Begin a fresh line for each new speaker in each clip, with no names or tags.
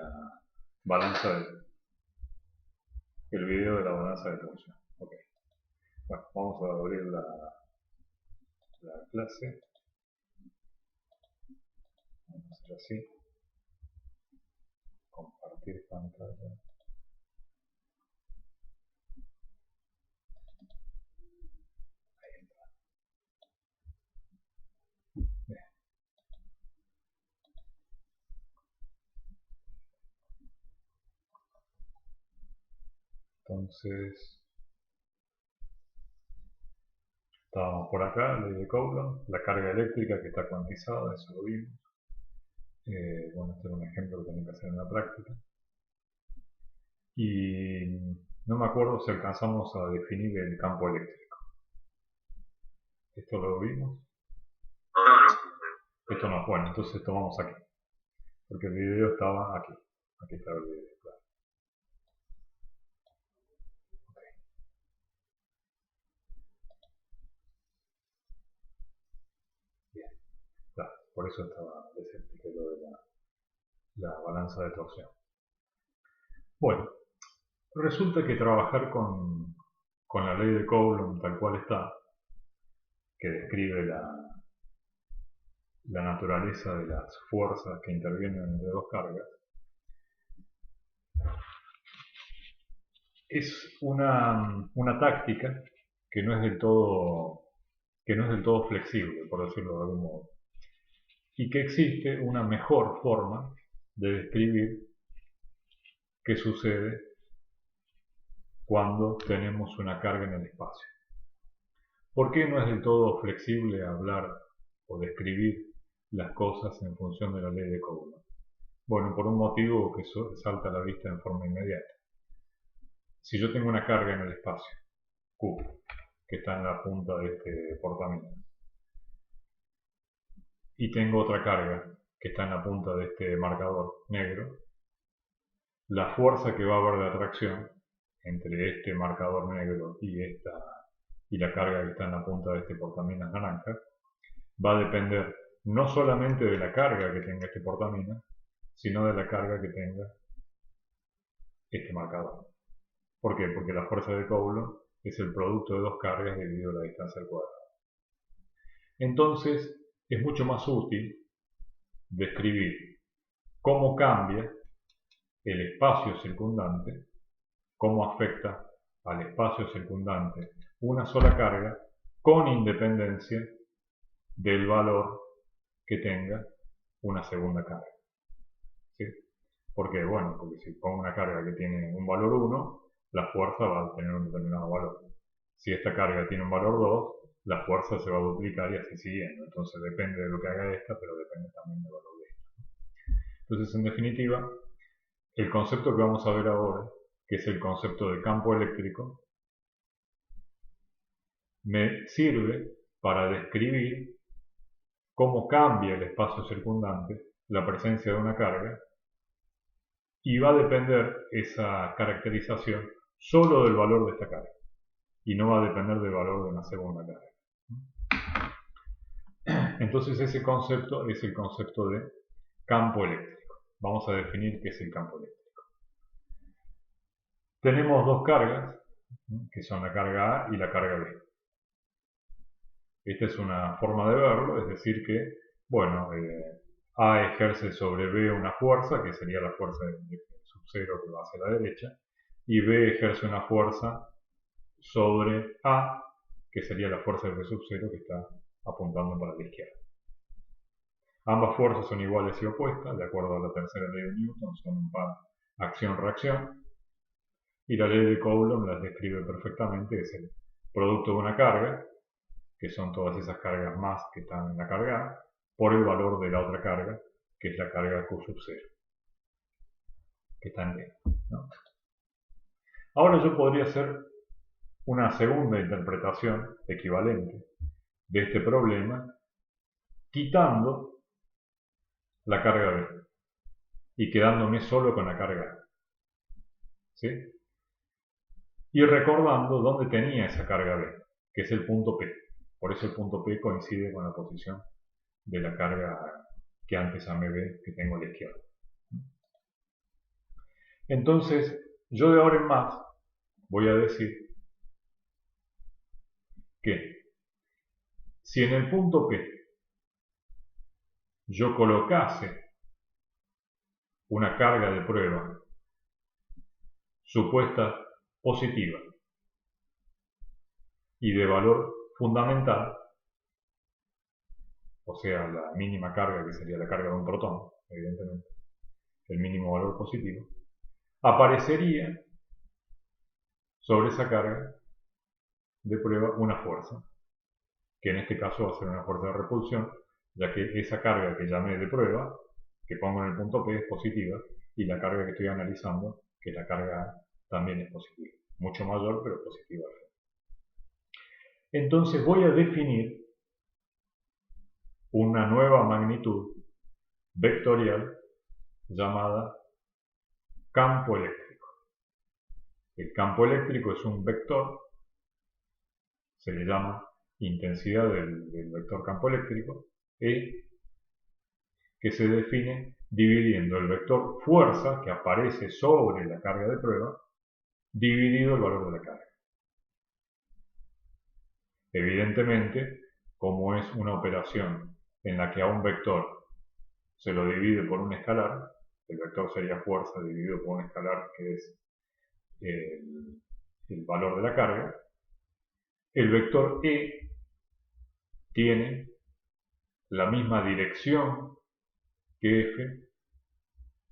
la balanza el video de la balanza de torsión. Ok. Bueno, vamos a abrir la clase. Vamos a hacer así. Compartir pantalla. Ahí está. Bien. Entonces, estábamos por acá, ley de Coulomb, la carga eléctrica que está cuantizada, eso lo vimos. Bueno, este era un ejemplo que tenía que hacer en la práctica. Y no me acuerdo si alcanzamos a definir el campo eléctrico. ¿Esto lo vimos? Esto no, bueno, entonces tomamos aquí. Porque el video estaba aquí. Aquí estaba el video, claro. Okay. Bien, claro, por eso les expliqué lo de la balanza de torsión. Bueno, resulta que trabajar con la ley de Coulomb tal cual está, que describe la naturaleza de las fuerzas que intervienen entre dos cargas, es una táctica que no es del todo flexible, por decirlo de algún modo, y que existe una mejor forma de describir qué sucede cuando tenemos una carga en el espacio. ¿Por qué no es del todo flexible hablar o describir las cosas en función de la ley de Coulomb? Bueno, por un motivo que salta a la vista en forma inmediata. Si yo tengo una carga en el espacio, Q, que está en la punta de este portamento, y tengo otra carga que está en la punta de este marcador negro, la fuerza que va a haber de atracción entre este marcador negro y la carga que está en la punta de este portaminas naranja va a depender no solamente de la carga que tenga este portaminas, sino de la carga que tenga este marcador. ¿Por qué? Porque la fuerza de Coulomb es el producto de dos cargas dividido la distancia al cuadrado. Entonces, es mucho más útil describir cómo cambia el espacio circundante, cómo afecta al espacio circundante una sola carga con independencia del valor que tenga una segunda carga. ¿Sí? ¿Por qué? Bueno, porque si pongo una carga que tiene un valor 1, la fuerza va a tener un determinado valor. Si esta carga tiene un valor 2, la fuerza se va a duplicar y así siguiendo. Entonces depende de lo que haga esta, pero depende también del valor de esta. Entonces, en definitiva, el concepto que vamos a ver ahora, que es el concepto de campo eléctrico, me sirve para describir cómo cambia el espacio circundante la presencia de una carga, y va a depender esa caracterización solo del valor de esta carga y no va a depender del valor de una segunda carga. Entonces ese concepto es el concepto de campo eléctrico. Vamos a definir qué es el campo eléctrico. Tenemos dos cargas, que son la carga A y la carga B. Esta es una forma de verlo, es decir que, bueno, A ejerce sobre B una fuerza, que sería la fuerza de sub 0 que va hacia la derecha, y B ejerce una fuerza sobre A, que sería la fuerza de B sub 0 que está apuntando para la izquierda. Ambas fuerzas son iguales y opuestas, de acuerdo a la tercera ley de Newton, son un par acción-reacción, y la ley de Coulomb las describe perfectamente, es el producto de una carga, que son todas esas cargas más que están en la carga A, por el valor de la otra carga, que es la carga Q sub 0, que está en D, ¿no? Ahora yo podría hacer una segunda interpretación equivalente de este problema, quitando la carga B y quedándome solo con la carga A, ¿sí? Y recordando dónde tenía esa carga B, que es el punto P. Por eso el punto P coincide con la posición de la carga que antes amé B que tengo a la izquierda. Entonces, yo de ahora en más voy a decir que si en el punto P yo colocase una carga de prueba supuesta positiva y de valor fundamental, o sea, la mínima carga que sería la carga de un protón, evidentemente, el mínimo valor positivo, aparecería sobre esa carga de prueba una fuerza, que en este caso va a ser una fuerza de repulsión, ya que esa carga que llamé de prueba, que pongo en el punto P, es positiva, y la carga que estoy analizando, que la carga A, también es positiva. Mucho mayor, pero positiva. Entonces voy a definir una nueva magnitud vectorial llamada campo eléctrico. El campo eléctrico es un vector, se le llama intensidad del vector campo eléctrico, E, que se define dividiendo el vector fuerza que aparece sobre la carga de prueba, dividido el valor de la carga. Evidentemente, como es una operación en la que a un vector se lo divide por un escalar, el vector sería fuerza dividido por un escalar que es el valor de la carga, el vector E tiene la misma dirección que F,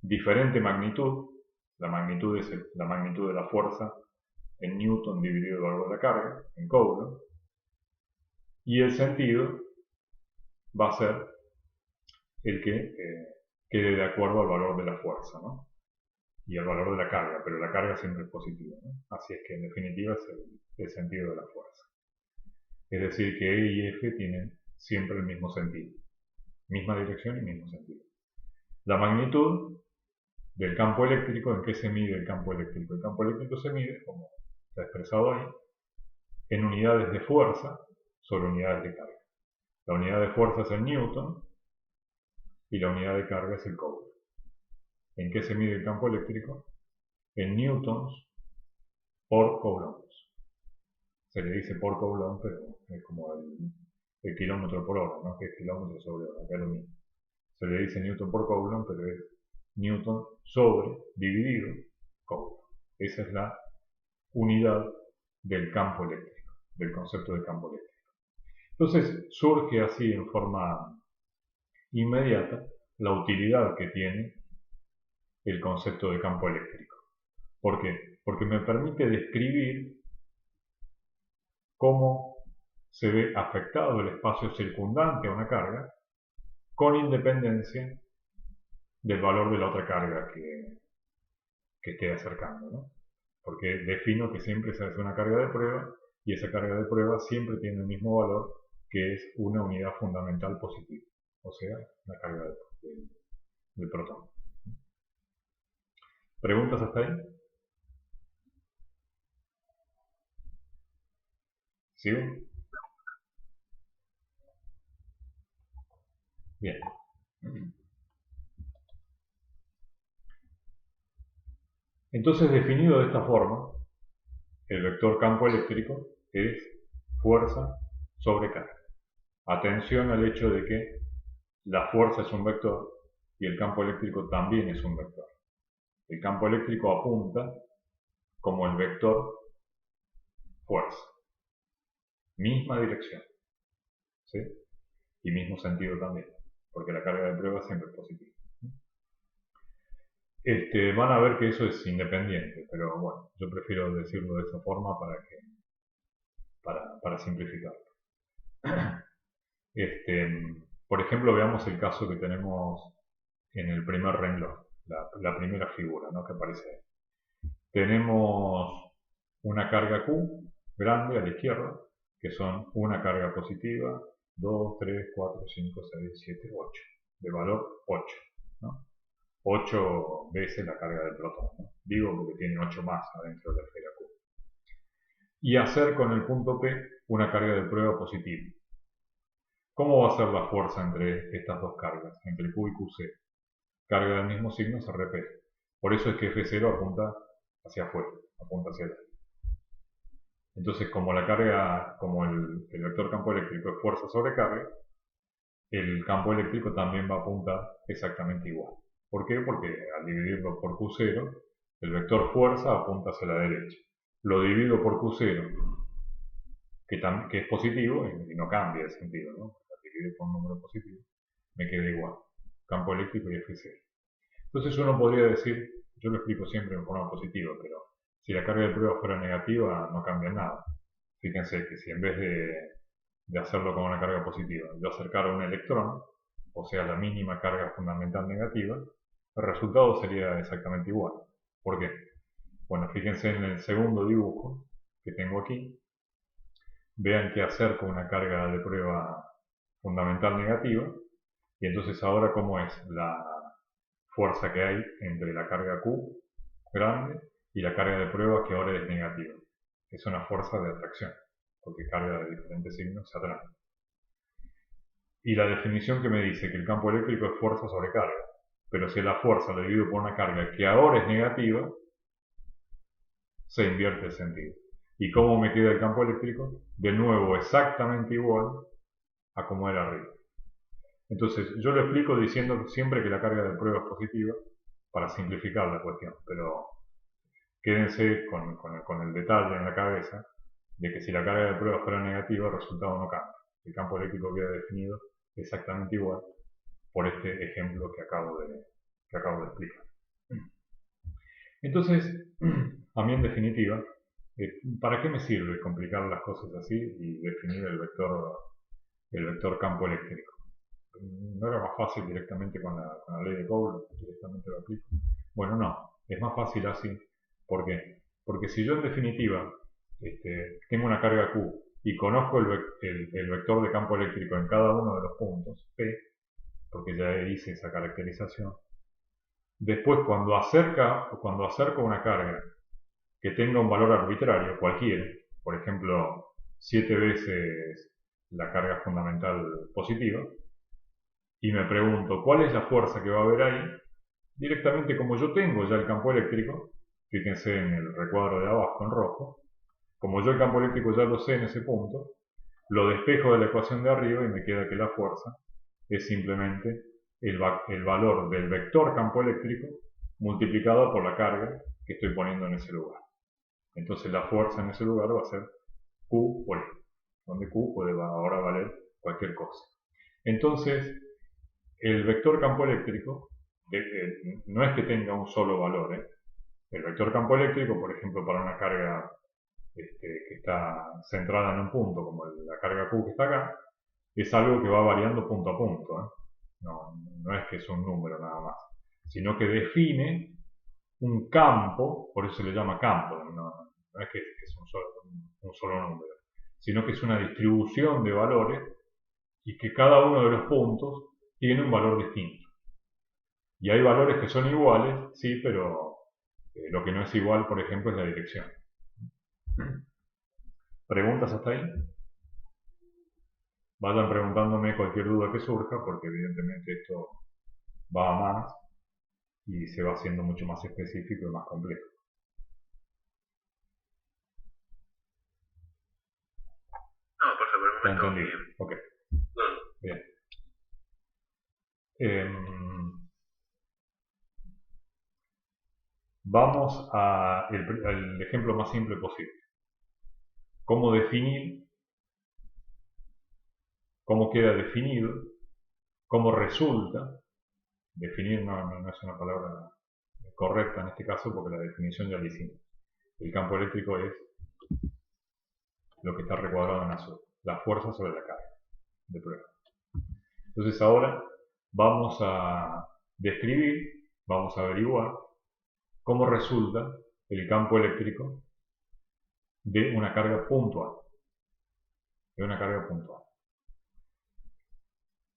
diferente magnitud, la magnitud es la magnitud de la fuerza en Newton dividido el valor de la carga, en Coulomb, y el sentido va a ser el que quede de acuerdo al valor de la fuerza, ¿no? Y al valor de la carga, pero la carga siempre es positiva, ¿no? Así es que en definitiva es el sentido de la fuerza. Es decir, que E y F tienen siempre el mismo sentido, misma dirección y mismo sentido. La magnitud del campo eléctrico, ¿en qué se mide el campo eléctrico? El campo eléctrico se mide, como está expresado ahí, en unidades de fuerza sobre unidades de carga. La unidad de fuerza es el Newton y la unidad de carga es el Coulomb. ¿En qué se mide el campo eléctrico? En newtons por coulombs. Se le dice por Coulomb, pero es como el kilómetro por hora, ¿no? Que es kilómetro sobre hora, acá es lo mismo. Se le dice Newton por Coulomb, pero es Newton sobre dividido Coulomb. Esa es la unidad del campo eléctrico, del concepto de campo eléctrico. Entonces surge así en forma inmediata la utilidad que tiene el concepto de campo eléctrico. ¿Por qué? Porque me permite describir cómo se ve afectado el espacio circundante a una carga con independencia del valor de la otra carga que esté acercando, ¿no? Porque defino que siempre se hace una carga de prueba y esa carga de prueba siempre tiene el mismo valor, que es una unidad fundamental positiva, o sea, la carga del protón. ¿Preguntas hasta ahí? ¿Sigo? Bien. Entonces, definido de esta forma, el vector campo eléctrico es fuerza sobre carga. Atención al hecho de que la fuerza es un vector y el campo eléctrico también es un vector. El campo eléctrico apunta como el vector fuerza. Misma dirección, ¿sí? Y mismo sentido también, porque la carga de prueba siempre es positiva. Van a ver que eso es independiente, pero bueno, yo prefiero decirlo de esa forma para simplificarlo. Por ejemplo, veamos el caso que tenemos en el primer renglón, la primera figura, ¿no? Que aparece ahí. Tenemos una carga Q grande a la izquierda, que son una carga positiva, 2, 3, 4, 5, 6, 7, 8, de valor 8, ¿no? 8 veces la carga del protón, ¿no? Digo porque tiene 8 más adentro de la esfera Q. Y hacer con el punto P una carga de prueba positiva. ¿Cómo va a ser la fuerza entre estas dos cargas, entre Q y QC? Carga del mismo signo se repite. Por eso es que F0 apunta hacia afuera, apunta hacia adelante. Entonces, como la carga, como el vector campo eléctrico es fuerza sobre carga, el campo eléctrico también va a apuntar exactamente igual. ¿Por qué? Porque al dividirlo por Q0, el vector fuerza apunta hacia la derecha. Lo divido por Q0, que es positivo, y no cambia de sentido, ¿no? Al dividir por un número positivo, me queda igual. Campo eléctrico y F0. Entonces uno podría decir, yo lo explico siempre en forma positiva, pero si la carga de prueba fuera negativa, no cambia nada. Fíjense que si en vez de hacerlo con una carga positiva, yo acercara un electrón, o sea, la mínima carga fundamental negativa, el resultado sería exactamente igual. ¿Por qué? Bueno, fíjense en el segundo dibujo que tengo aquí. Vean que acerco una carga de prueba fundamental negativa, y entonces ahora cómo es la fuerza que hay entre la carga Q grande y la carga de prueba que ahora es negativa. Es una fuerza de atracción, porque carga de diferentes signos se atraen. Y la definición que me dice que el campo eléctrico es fuerza sobre carga, pero si la fuerza la divido por una carga que ahora es negativa, se invierte el sentido. ¿Y cómo me queda el campo eléctrico? De nuevo exactamente igual a como era arriba. Entonces yo lo explico diciendo siempre que la carga de prueba es positiva para simplificar la cuestión, pero quédense con el detalle en la cabeza de que si la carga de prueba fuera negativa, el resultado no cambia. El campo eléctrico queda definido exactamente igual por este ejemplo que acabo de explicar. Entonces, a mí en definitiva, ¿para qué me sirve complicar las cosas así y definir el vector campo eléctrico? ¿No era más fácil directamente con la ley de Coulomb? Directamente lo aplico. Bueno, no, es más fácil así. ¿Por qué? Porque si yo en definitiva tengo una carga Q y conozco el vector de campo eléctrico en cada uno de los puntos, P, porque ya hice esa caracterización, después cuando acerco una carga que tenga un valor arbitrario, cualquiera, por ejemplo, 7 veces la carga fundamental positiva, y me pregunto cuál es la fuerza que va a haber ahí, directamente como yo tengo ya el campo eléctrico, fíjense en el recuadro de abajo en rojo, como yo el campo eléctrico ya lo sé en ese punto, lo despejo de la ecuación de arriba y me queda que la fuerza es simplemente el valor del vector campo eléctrico multiplicado por la carga que estoy poniendo en ese lugar. Entonces la fuerza en ese lugar va a ser Q por E, donde Q puede ahora valer cualquier cosa. Entonces, el vector campo eléctrico no es que tenga un solo valor. El vector campo eléctrico, por ejemplo, para una carga que está centrada en un punto, como la carga Q que está acá, es algo que va variando punto a punto. No es que es un número nada más, sino que define un campo, por eso se le llama campo, no es que es un solo número, sino que es una distribución de valores y que cada uno de los puntos tiene un valor distinto. Y hay valores que son iguales, sí, pero lo que no es igual, por ejemplo, es la dirección. ¿Preguntas hasta ahí? Vayan preguntándome cualquier duda que surja, porque evidentemente esto va a más y se va haciendo mucho más específico y más complejo.
No, por favor, un momento.
¿Entendido? Ok. Bien. Vamos al ejemplo más simple posible. ¿Cómo definir? ¿Cómo queda definido? ¿Cómo resulta? Definir no es una palabra correcta en este caso porque la definición ya la hicimos. El campo eléctrico es lo que está recuadrado en azul, la fuerza sobre la carga de prueba. Entonces ahora vamos a describir, vamos a averiguar cómo resulta el campo eléctrico de una carga puntual.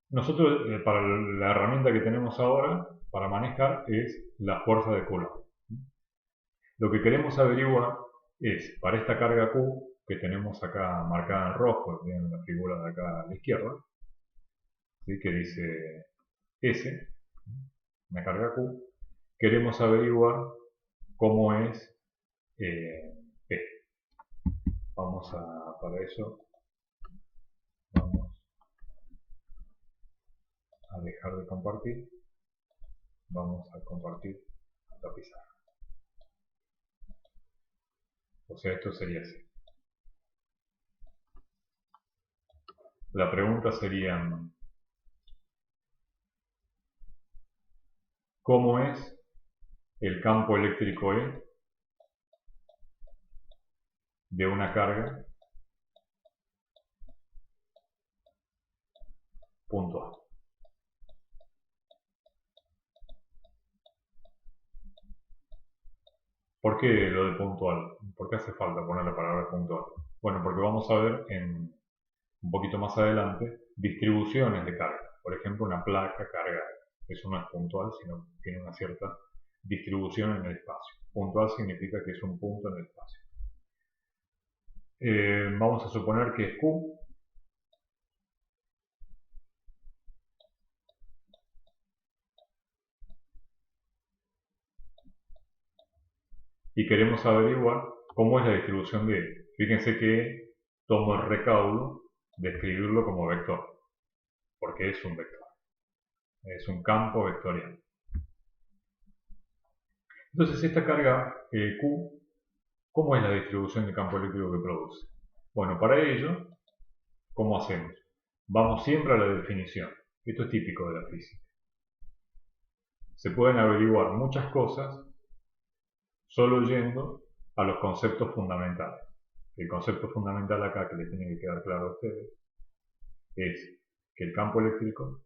Nosotros, para la herramienta que tenemos ahora para manejar es la fuerza de Coulomb. Lo que queremos averiguar es, para esta carga Q, que tenemos acá marcada en rojo, en la figura de acá a la izquierda, ¿sí? Que dice S, una carga Q, queremos averiguar cómo es P. Para eso, vamos a dejar de compartir. Vamos a compartir la pizarra. O sea, esto sería así. La pregunta sería, ¿cómo es el campo eléctrico E de una carga punto A? ¿Por qué lo de puntual? ¿Por qué hace falta poner la palabra puntual? Bueno, porque vamos a ver un poquito más adelante distribuciones de carga. Por ejemplo, una placa cargada. Eso no es puntual, sino tiene una cierta distribución en el espacio. Puntual significa que es un punto en el espacio. Vamos a suponer que es Q. Y queremos averiguar cómo es la distribución de E. Fíjense que tomo el recaudo de escribirlo como vector, porque es un vector. Es un campo vectorial. Entonces, esta carga Q, ¿cómo es la distribución de campo eléctrico que produce? Bueno, para ello, ¿cómo hacemos? Vamos siempre a la definición. Esto es típico de la física. Se pueden averiguar muchas cosas solo yendo a los conceptos fundamentales. El concepto fundamental acá que les tiene que quedar claro a ustedes es que el campo eléctrico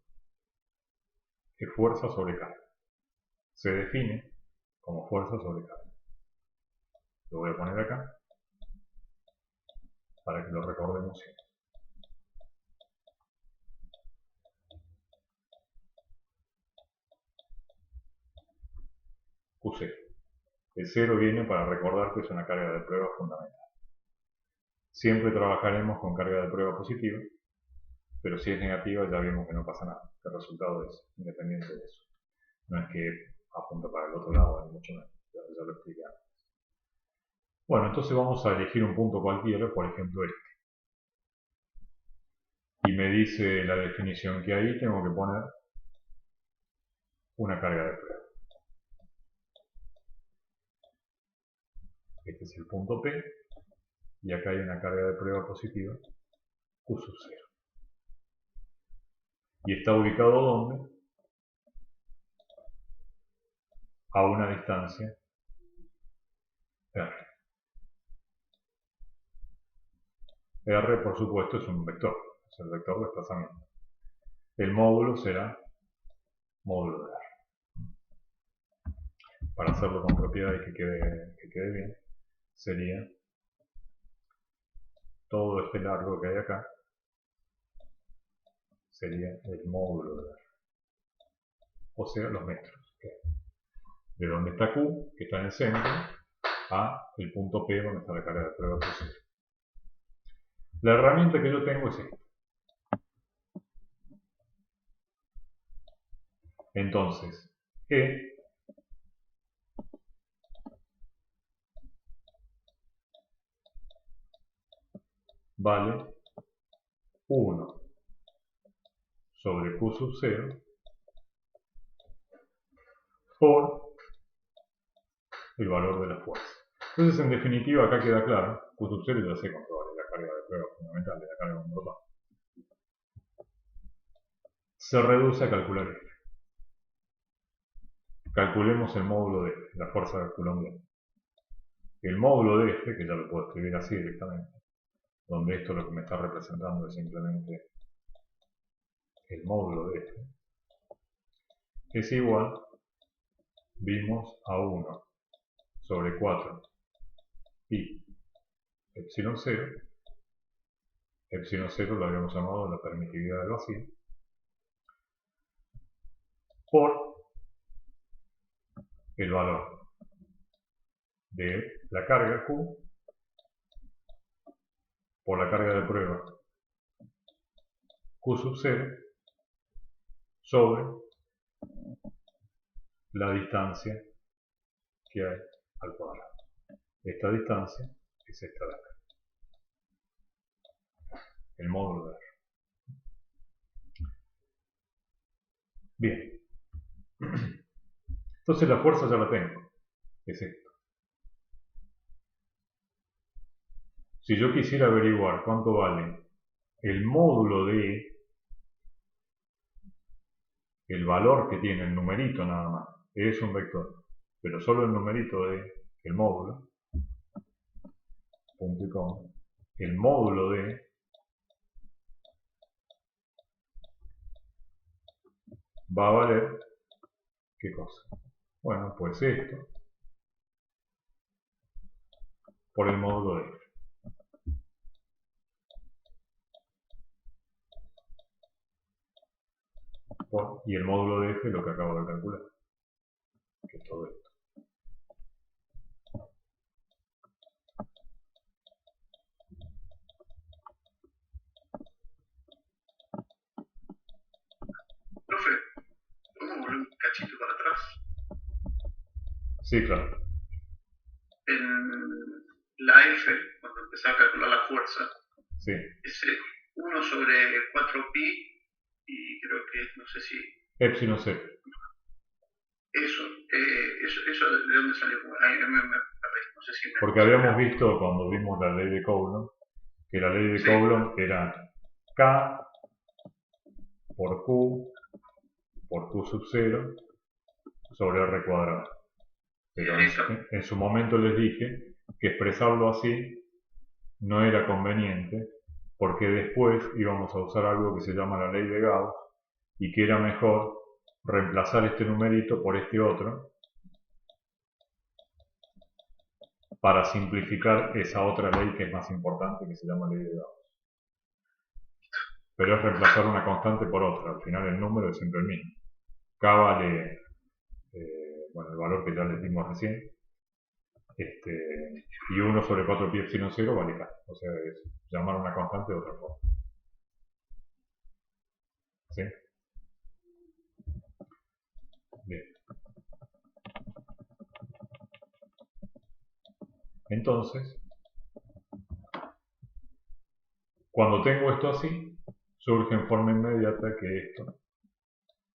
es fuerza sobre carga. Se define como fuerza sobre carga. Lo voy a poner acá para que lo recordemos siempre. Q0. El 0 viene para recordar que es una carga de prueba fundamental. Siempre trabajaremos con carga de prueba positiva, pero si es negativa ya vemos que no pasa nada, que el resultado es independiente de eso. No es que apunta para el otro lado, ni mucho menos, ya lo expliqué antes. Bueno, entonces vamos a elegir un punto cualquiera, por ejemplo este. Y me dice la definición que ahí tengo que poner una carga de prueba. Este es el punto P, y acá hay una carga de prueba positiva, Q sub 0. ¿Y está ubicado dónde? A una distancia R. R, por supuesto, es un vector, es el vector de desplazamiento. El módulo será módulo de R. Para hacerlo con propiedad y que quede bien, sería todo este largo que hay acá, sería el módulo de R. O sea, los metros. De donde está Q, que está en el centro, a el punto P, donde está la carga de prueba posible. La herramienta que yo tengo es esta. Entonces, E vale 1 sobre Q sub 0 por el valor de la fuerza. Entonces, en definitiva, acá queda claro, Q sub 0 ya sé cuánto vale la carga de prueba fundamental de la carga de un protón. Se reduce a calcular esto. Calculemos el módulo de F, la fuerza de Coulomb. El módulo de F, que ya lo puedo escribir así directamente, donde esto lo que me está representando es simplemente el módulo de F, es igual, vimos, a 1 sobre 4 pi epsilon 0. Epsilon 0 lo habíamos llamado la permitividad del vacío, por el valor de la carga Q por la carga de prueba Q sub 0 sobre la distancia que hay al cuadrado. Esta distancia es esta de acá, el módulo de R. Bien, entonces la fuerza ya la tengo, es esto. Si yo quisiera averiguar cuánto vale el módulo de el valor que tiene el numerito nada más, es un vector, pero solo el numerito de el módulo, punto y coma, el módulo de va a valer, ¿qué cosa? Bueno, pues esto por el módulo de F. Y el módulo de F es lo que acabo de calcular, que es todo esto.
Profe, ¿podemos volver un cachito para atrás?
Sí, claro.
En la F, cuando empecé a calcular la fuerza,
Sí.
ese 1 sobre 4pi, y creo que, no sé si...
Epsilon C.
Eso ¿de dónde salió? Ahí me perdí, no sé si me...
Porque habíamos visto cuando vimos la ley de Coulomb, que la ley de Coulomb era K por Q por Q sub 0 sobre R cuadrado. Pero en su momento les dije que expresarlo así no era conveniente porque después íbamos a usar algo que se llama la ley de Gauss y que era mejor reemplazar este numerito por este otro para simplificar esa otra ley que es más importante que se llama ley de Gauss. Pero es reemplazar una constante por otra, al final el número es siempre el mismo. K vale, bueno, el valor que ya les dimos recién, y 1 sobre 4 pi epsilon 0 vale K, o sea, es llamar una constante de otra forma. ¿Sí? Bien. Entonces, cuando tengo esto así, surge en forma inmediata que esto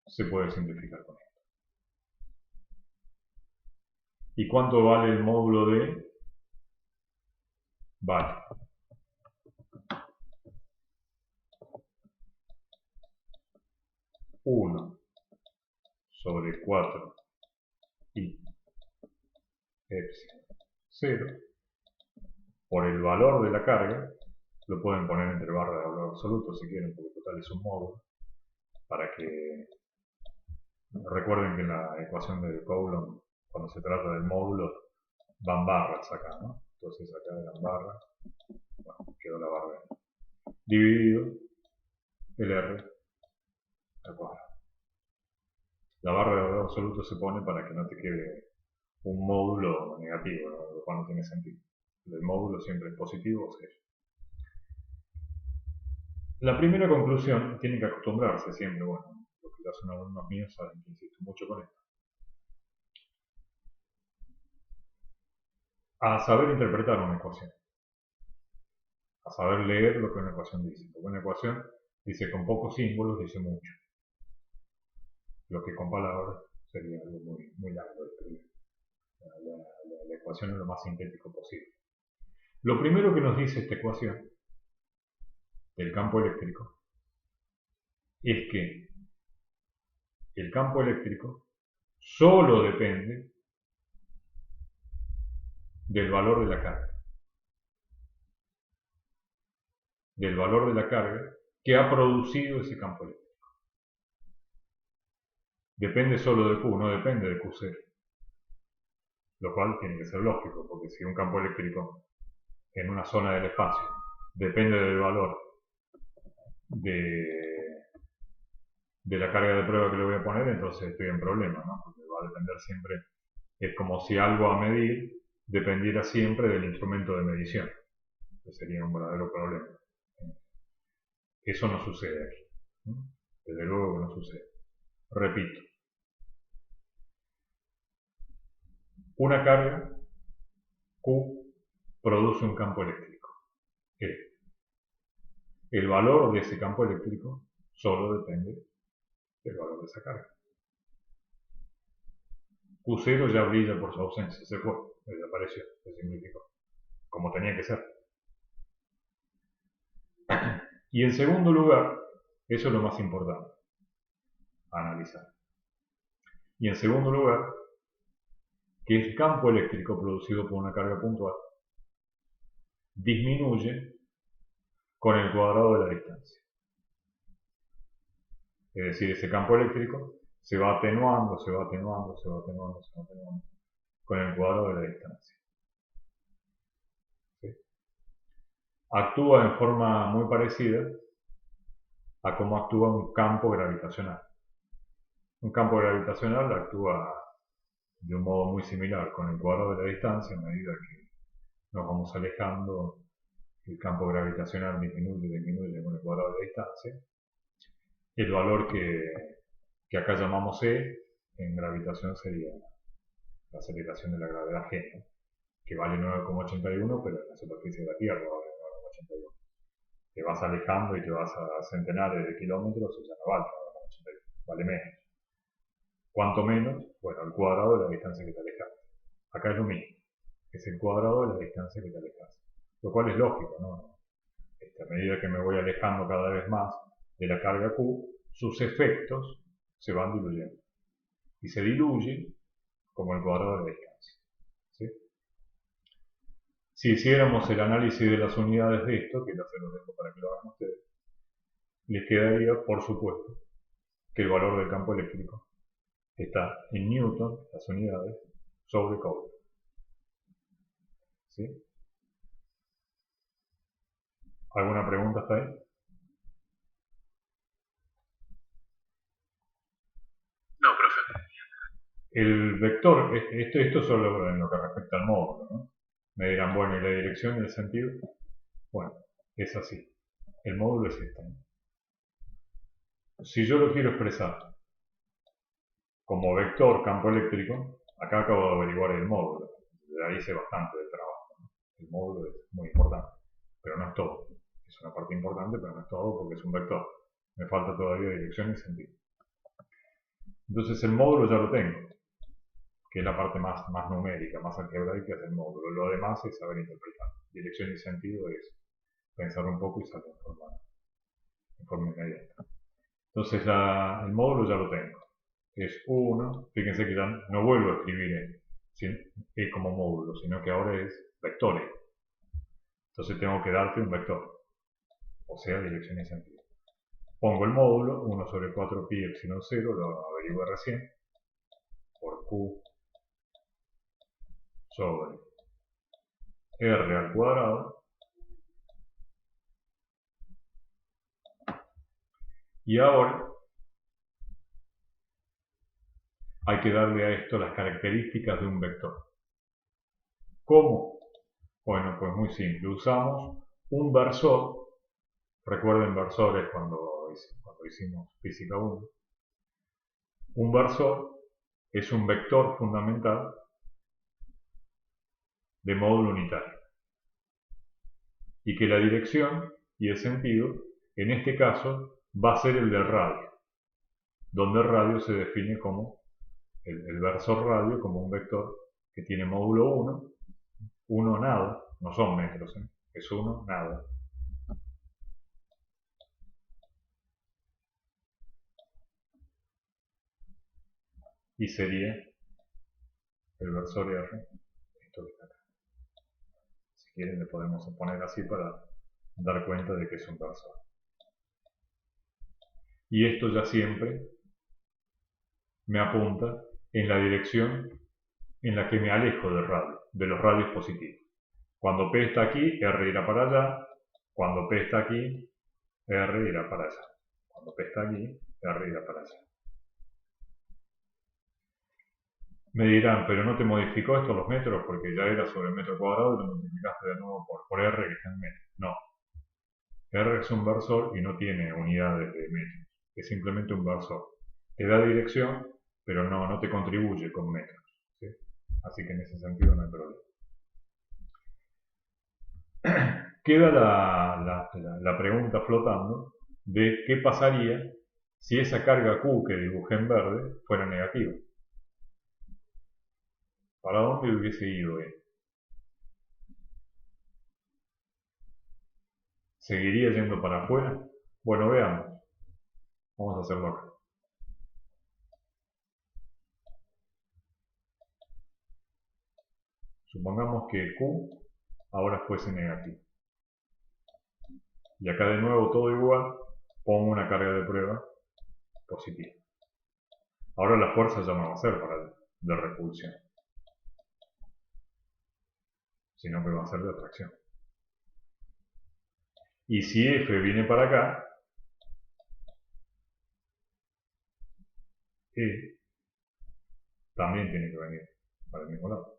se puede simplificar con esto. ¿Y cuánto vale el módulo de? Vale 1 sobre 4 pi epsilon 0 por el valor de la carga. Lo pueden poner entre barra de valor absoluto si quieren, porque total es un módulo, para que recuerden que en la ecuación de Coulomb, cuando se trata del módulo, van barras acá, ¿no? Entonces acá eran barras, bueno, quedó la barra dividido el R al cuadrado. La barra de valor absoluto se pone para que no te quede un módulo negativo, ¿no? Lo cual no tiene sentido. El módulo siempre es positivo o cero. La primera conclusión, tienen que acostumbrarse siempre, bueno, los que ya son alumnos míos saben que insisto mucho con esto, a saber interpretar una ecuación, a saber leer lo que una ecuación dice, porque una ecuación dice con pocos símbolos, dice mucho, lo que con palabras sería algo muy, muy largo de escribir. La ecuación es lo más sintético posible. Lo primero que nos dice esta ecuación del campo eléctrico es que el campo eléctrico solo depende del valor de la carga. Del valor de la carga que ha producido ese campo eléctrico. Depende solo de Q, no depende de Q0. Lo cual tiene que ser lógico, porque si un campo eléctrico en una zona del espacio depende del valor de la carga de prueba que le voy a poner, entonces estoy en problema, ¿no? Porque va a depender siempre, es como si algo a medir dependiera siempre del instrumento de medición, que sería un verdadero problema. Eso no sucede aquí, ¿no? Desde luego que no sucede. Repito, Una carga, Q, produce un campo eléctrico, E. El valor de ese campo eléctrico solo depende del valor de esa carga. Q0 ya brilla por su ausencia, se fue, desapareció, se simplificó, como tenía que ser. Y en segundo lugar, eso es lo más importante a analizar. Y en segundo lugar, que el campo eléctrico producido por una carga puntual disminuye con el cuadrado de la distancia. Es decir, ese campo eléctrico se va atenuando, se va atenuando, se va atenuando, se va atenuando con el cuadrado de la distancia. ¿Sí? Actúa en forma muy parecida a cómo actúa un campo gravitacional. Un campo gravitacional actúa de un modo muy similar con el cuadrado de la distancia. A medida que nos vamos alejando, el campo gravitacional disminuye con el cuadrado de la distancia. El valor que acá llamamos E en gravitación sería la aceleración de la gravedad G, ¿no? Que vale 9,81, pero en la superficie de la Tierra vale 9,81. Te vas alejando y te vas a centenares de kilómetros y ya no vale 9,81, vale menos. ¿Cuánto menos? Bueno, el cuadrado de la distancia que te alejas. Acá es lo mismo, es el cuadrado de la distancia que te alejas. Lo cual es lógico, ¿no? A medida que me voy alejando cada vez más de la carga Q, sus efectos se van diluyendo. Y se diluyen como el cuadrado de la distancia. ¿Sí? Si hiciéramos el análisis de las unidades de esto, que ya se los dejo para que lo hagan ustedes, les quedaría, por supuesto, que el valor del campo eléctrico está en Newton, las unidades, sobre Coulomb. ¿Sí? ¿Alguna pregunta hasta ahí?
No, profe.
El vector, esto solo en lo que respecta al módulo, ¿no? Me dirán, bueno, ¿y la dirección y el sentido? Bueno, es así. El módulo es este, ¿no? Si yo lo quiero expresar como vector campo eléctrico, acá acabo de averiguar el módulo. Ya hice bastante de trabajo, ¿no? El módulo es muy importante, pero no es todo. Es una parte importante, pero no es todo porque es un vector. Me falta todavía dirección y sentido. Entonces el módulo ya lo tengo, que es la parte más numérica, más algebraica del módulo. Lo demás es saber interpretar. Dirección y sentido es pensar un poco y salir en forma inmediata. Entonces el módulo ya lo tengo. Es 1, fíjense que ya no vuelvo a escribir E como módulo, sino que ahora es vectores. Entonces tengo que darte un vector, o sea, dirección y sentido. Pongo el módulo, 1 sobre 4 pi epsilon 0, lo averigué recién, por Q sobre R al cuadrado. Y ahora hay que darle a esto las características de un vector. ¿Cómo? Bueno, pues muy simple. Usamos un versor. Recuerden versores cuando hicimos física 1. Un versor es un vector fundamental de módulo unitario. Y que la dirección y el sentido, en este caso, va a ser el del radio, donde el radio se define como el versor radio como un vector que tiene módulo 1, 1 nada, no son metros, es 1 nada. Y sería el versor R, esto que está acá. Si quieren le podemos poner así para dar cuenta de que es un versor. Y esto ya siempre me apunta en la dirección en la que me alejo del radio, de los radios positivos. Cuando P está aquí, R irá para allá. Cuando P está aquí, R irá para allá. Cuando P está aquí, R irá para allá. Me dirán, pero no te modificó esto los metros porque ya era sobre el metro cuadrado y lo multiplicaste de nuevo por R que está en metros. No. R es un versor y no tiene unidades de metros. Es simplemente un versor. Te da dirección, pero no te contribuye con metros. ¿Sí? Así que en ese sentido no hay problema. Queda la pregunta flotando de qué pasaría si esa carga Q que dibujé en verde fuera negativa. ¿Para dónde hubiese ido E? ¿Seguiría yendo para afuera? Bueno, veamos. Vamos a hacerlo acá. Supongamos que Q ahora fuese negativo. Y acá de nuevo todo igual, pongo una carga de prueba positiva. Ahora la fuerza ya no va a ser de repulsión, sino que va a ser de atracción. Y si F viene para acá, E también tiene que venir para el mismo lado.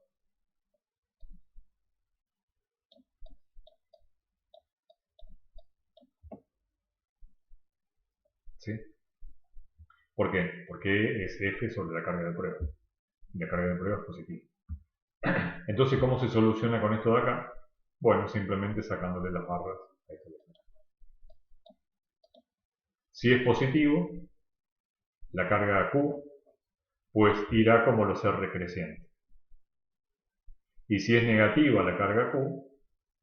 ¿Sí? ¿Por qué? Porque es F sobre la carga de prueba. Y la carga de prueba es positiva. Entonces, ¿cómo se soluciona con esto de acá? Bueno, simplemente sacándole las barras a esta velocidad. Si es positivo, la carga Q, pues irá como los R crecientes. Y si es negativa la carga Q,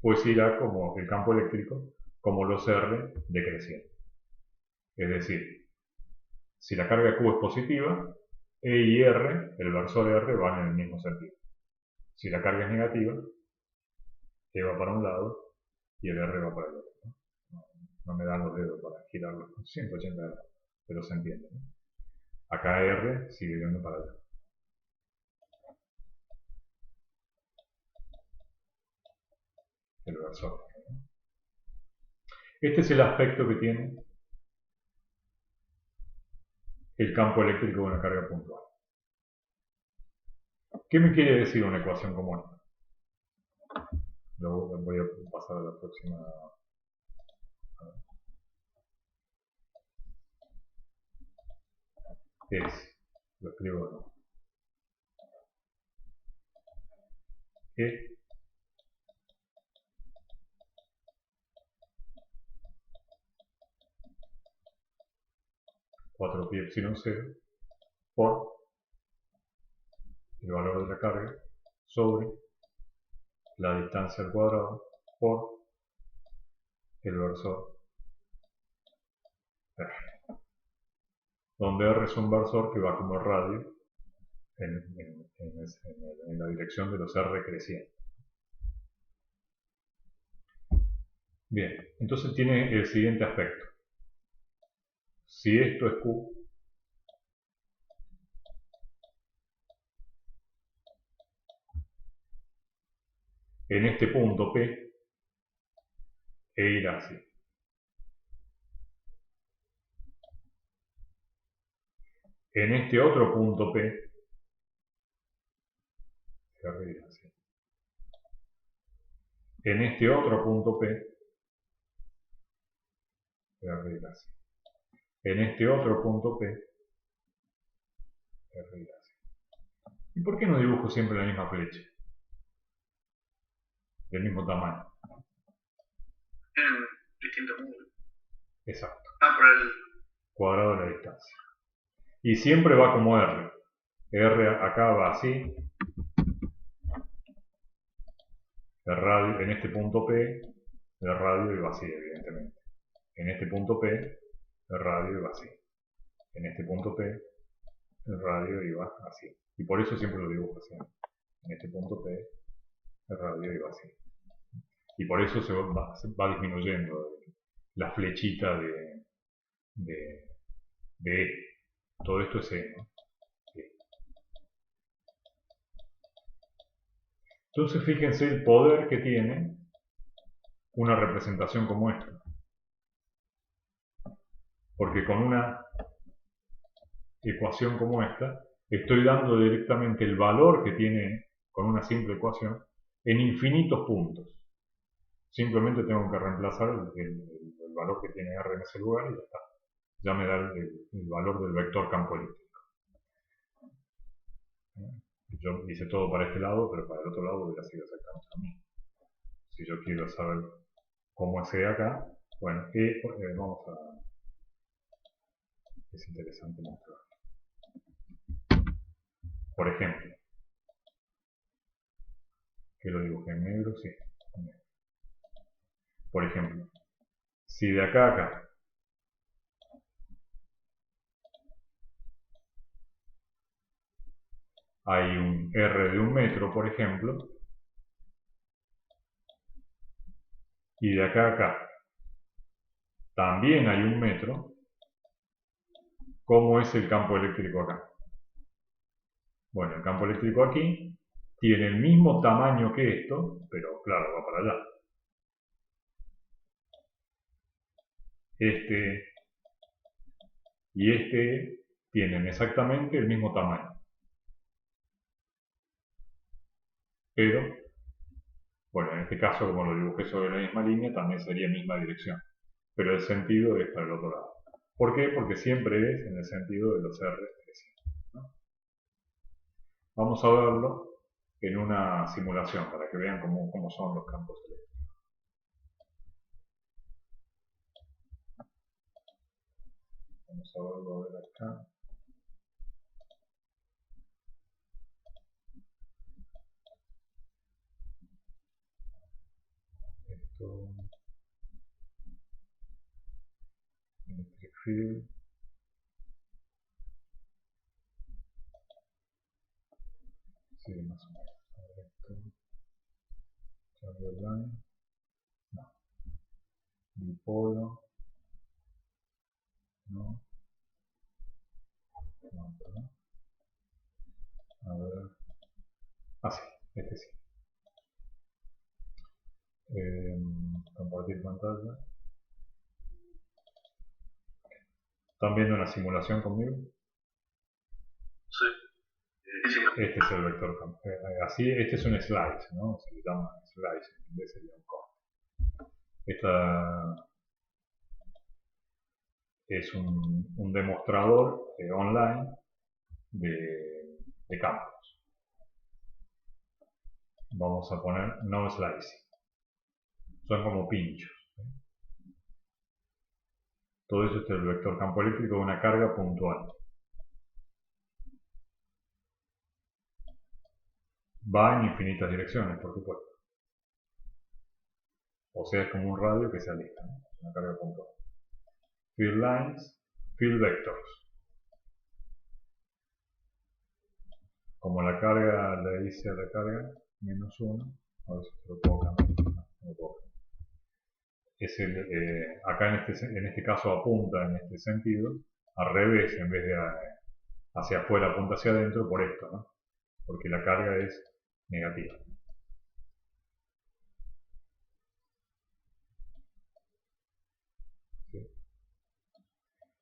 pues irá como el campo eléctrico, como los R decrecientes. Es decir, si la carga Q es positiva, E y R, el versor R, van en el mismo sentido. Si la carga es negativa, E va para un lado y el R va para el otro. No me dan los dedos para girarlos con 180 grados, pero se entiende, ¿no? Acá R sigue yendo para allá. El versor. Este es el aspecto que tiene el campo eléctrico de una carga puntual. ¿Qué me quiere decir una ecuación como esta? Lo voy a pasar a la próxima. Lo escribo de nuevo. E 4 pi epsilon 0 por el valor de la carga sobre la distancia al cuadrado por el versor R, donde R es un versor que va como radio en la dirección de los R crecientes. Bien, entonces tiene el siguiente aspecto. Si esto es Q, en este punto P, E irá así. En este otro punto P, R irá así. En este otro punto P, R irá así. En este otro punto P, R irá así. ¿Y por qué no dibujo siempre la misma flecha? Del mismo tamaño.
En distintos módulos.
Exacto.
Por el
Cuadrado de la distancia. Y siempre va como R. R acá va así. El radio, en este punto P, el radio iba así, evidentemente. En este punto P, el radio iba así. En este punto P, el radio iba así. Y por eso siempre lo dibujo así. En este punto P, el radio iba así. Y por eso se va disminuyendo la flechita de E. Todo esto es E, ¿no? E. Entonces fíjense el poder que tiene una representación como esta. Porque con una ecuación como esta, estoy dando directamente el valor que tiene con una simple ecuación en infinitos puntos. Simplemente tengo que reemplazar el valor que tiene R en ese lugar y ya está. Ya me da el valor del vector campo eléctrico. Yo hice todo para este lado, pero para el otro lado hubiera sido exactamente lo mismo. Si yo quiero saber cómo es E acá, bueno, vamos a... Es interesante mostrar. Por ejemplo, que lo dibujé en negro, sí. Por ejemplo, si de acá a acá hay un R de 1 metro, por ejemplo, y de acá a acá también hay 1 metro, ¿cómo es el campo eléctrico acá? Bueno, el campo eléctrico aquí tiene el mismo tamaño que esto, pero claro, va para allá. Este y este tienen exactamente el mismo tamaño. Pero, bueno, en este caso, como lo dibujé sobre la misma línea, también sería misma dirección. Pero el sentido es para el otro lado. ¿Por qué? Porque siempre es en el sentido de los R crecientes, ¿no? Vamos a verlo en una simulación para que vean cómo son los campos eléctricos. Vamos a verlo de acá. Esto, electric field. Sí, más o menos. A ver, esto, charge line. No. Dipolo. No. No. A ver. Ah, sí, este sí. Compartir pantalla. ¿Están viendo una simulación conmigo?
Sí. Sí.
Este es el vector campo. Así, este es un slice, ¿no? Se le llama slice, en inglés sería un corte. Esta es un demostrador online de campos. Vamos a poner no slicing. Son como pinchos. Todo eso es el vector campo eléctrico de una carga puntual. Va en infinitas direcciones, por supuesto. O sea, es como un radio que se aleja, ¿no? Una carga puntual. Field lines, field vectors. Como la carga le dice a la carga -1, a ver si lo puedo cambiar. No lo puedo. Acá en este caso apunta en este sentido, al revés, en vez de hacia afuera apunta hacia adentro por esto, ¿no? Porque la carga es negativa. ¿Sí?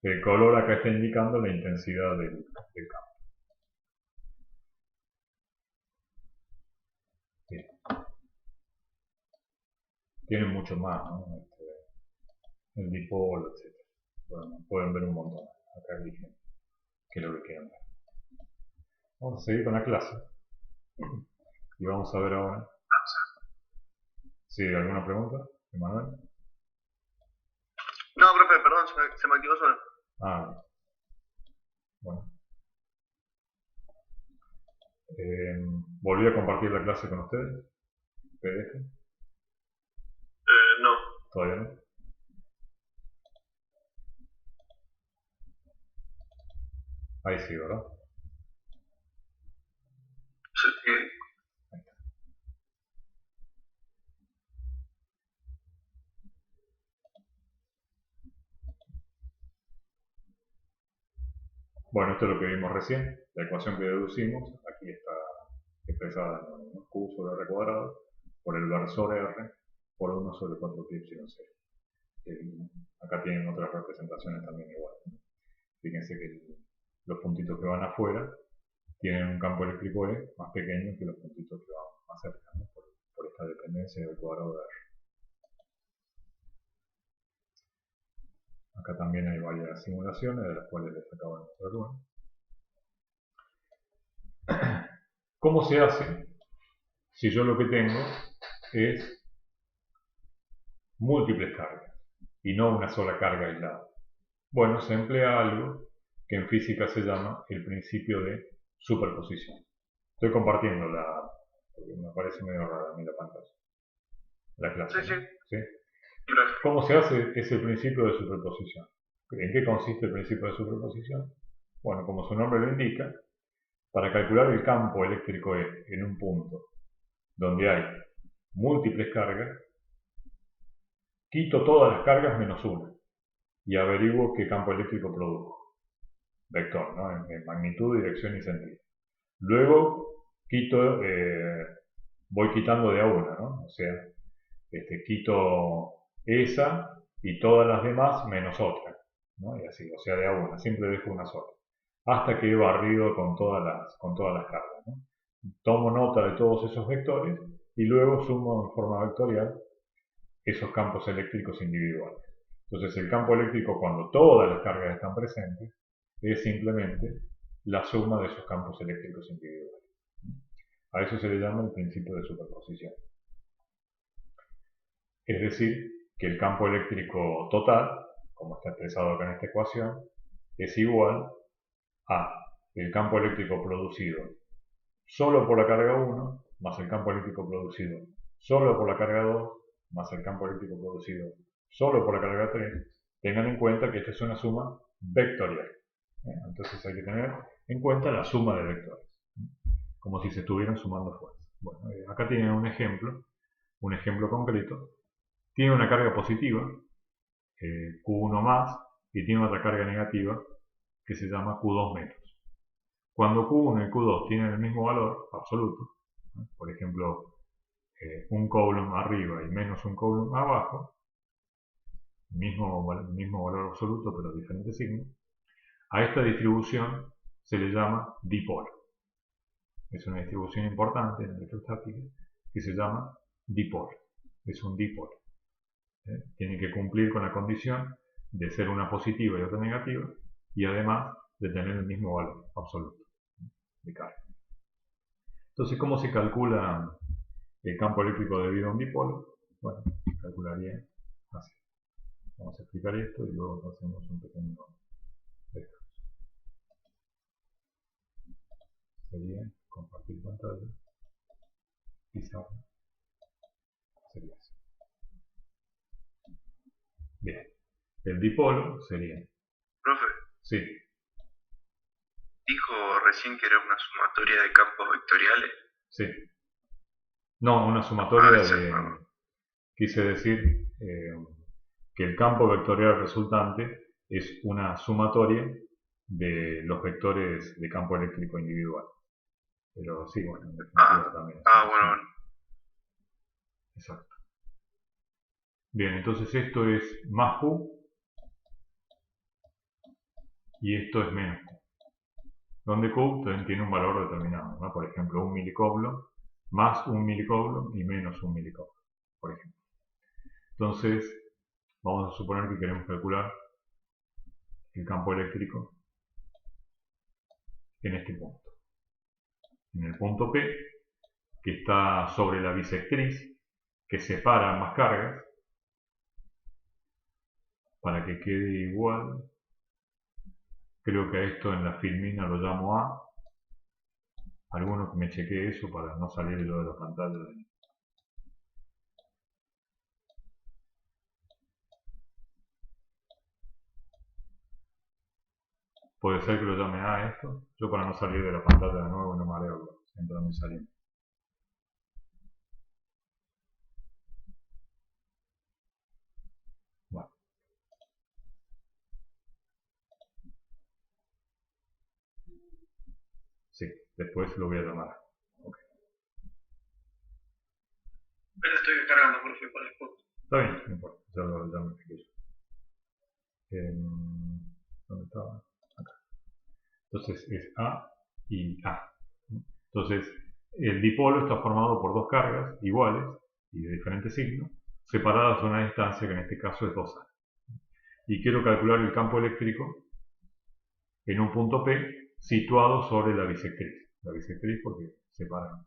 El color acá está indicando la intensidad del campo. Bien. Tiene mucho más, ¿no? El dipolo, etc. Bueno, pueden ver un montón. Acá dije que es lo que quieran ver. Vamos a seguir con la clase. Y vamos a ver ahora. ¿Sí? ¿Alguna pregunta, Emanuel?
No, profe, perdón, se me activó solo.
Ah, bueno. ¿Volví a compartir la clase con ustedes? ¿PDF?
No.
¿Todavía no? Ahí sí, ¿verdad?
Sí.
Bueno, esto es lo que vimos recién, la ecuación que deducimos, aquí está expresada en un Q sobre R cuadrado, por el versor R, por 1 sobre 4 pi epsilon 0. Acá tienen otras representaciones también iguales, ¿no? Fíjense que los puntitos que van afuera tienen un campo eléctrico E más pequeño que los puntitos que van más cerca, ¿no? por esta dependencia del cuadrado de R. Acá también hay varias simulaciones de las cuales les acabo de mostrar una. ¿Cómo se hace si yo lo que tengo es múltiples cargas y no una sola carga aislada? Bueno, se emplea algo que en física se llama el principio de superposición. Estoy compartiendo porque me parece medio rara a mí la pantalla, la clase,
Sí,
¿no?
sí.
¿Sí? ¿Cómo se hace ese principio de superposición? ¿En qué consiste el principio de superposición? Bueno, como su nombre lo indica, para calcular el campo eléctrico E en un punto donde hay múltiples cargas, quito todas las cargas menos una y averiguo qué campo eléctrico produjo. Vector, ¿no? En magnitud, dirección y sentido. Luego voy quitando de a una, ¿no? O sea, quito esa y todas las demás menos otra, ¿no? Y así, o sea, de a una, siempre dejo una sola, hasta que he barrido con todas las cargas, ¿no? Tomo nota de todos esos vectores y luego sumo en forma vectorial esos campos eléctricos individuales. Entonces, el campo eléctrico, cuando todas las cargas están presentes, es simplemente la suma de esos campos eléctricos individuales. A eso se le llama el principio de superposición. Es decir, que el campo eléctrico total, como está expresado acá en esta ecuación, es igual a el campo eléctrico producido solo por la carga 1 más el campo eléctrico producido solo por la carga 2 más el campo eléctrico producido solo por la carga 3. Tengan en cuenta que esta es una suma vectorial. Entonces hay que tener en cuenta la suma de vectores, como si se estuvieran sumando fuerzas. Bueno, acá tienen un ejemplo concreto. Tiene una carga positiva, Q1 más, y tiene otra carga negativa que se llama Q2 menos. Cuando Q1 y Q2 tienen el mismo valor absoluto, ¿no? Por ejemplo, un coulomb arriba y menos un coulomb abajo, mismo valor absoluto pero diferente signo, a esta distribución se le llama dipolo. Es una distribución importante en electrostática que se llama dipolo. Es un dipolo. Tiene que cumplir con la condición de ser una positiva y otra negativa y además de tener el mismo valor absoluto de carga. Entonces, ¿cómo se calcula el campo eléctrico debido a un dipolo? Bueno, calcularía así. Vamos a explicar esto y luego hacemos un pequeño descanso. Sería compartir pantalla, pizarra, sería así. Bien, el dipolo sería...
Profe,
Sí,
dijo recién que era una sumatoria de campos vectoriales.
sí. No, una sumatoria de... Quise decir que el campo vectorial resultante es una sumatoria de los vectores de campo eléctrico individual. Pero sí, bueno, en definitiva también.
Bueno.
Exacto. Bien, entonces esto es más Q y esto es menos Q. Donde Q también tiene un valor determinado, ¿no? Por ejemplo, 1 milicoulomb más 1 milicoulomb y menos 1 milicoulomb, por ejemplo. Entonces, vamos a suponer que queremos calcular el campo eléctrico en este punto. En el punto P, que está sobre la bisectriz que separa ambas cargas, para que quede igual, creo que a esto en la filmina lo llamo A. Alguno que me chequee eso para no salir yo de la pantalla. Puede ser que lo llame A esto. Yo para no salir de la pantalla de nuevo no mareo entrando y saliendo. Bueno. Sí, después lo voy a llamar. Okay.
Pero estoy cargando, profe, por el punto.
Está bien, no importa. Ya me expliqué yo. ¿Dónde estaba? Acá. Entonces es A y A. Entonces, el dipolo está formado por dos cargas iguales y de diferente signo, separadas a una distancia que en este caso es 2A. Y quiero calcular el campo eléctrico en un punto P situado sobre la bisectriz. La bisectriz porque separan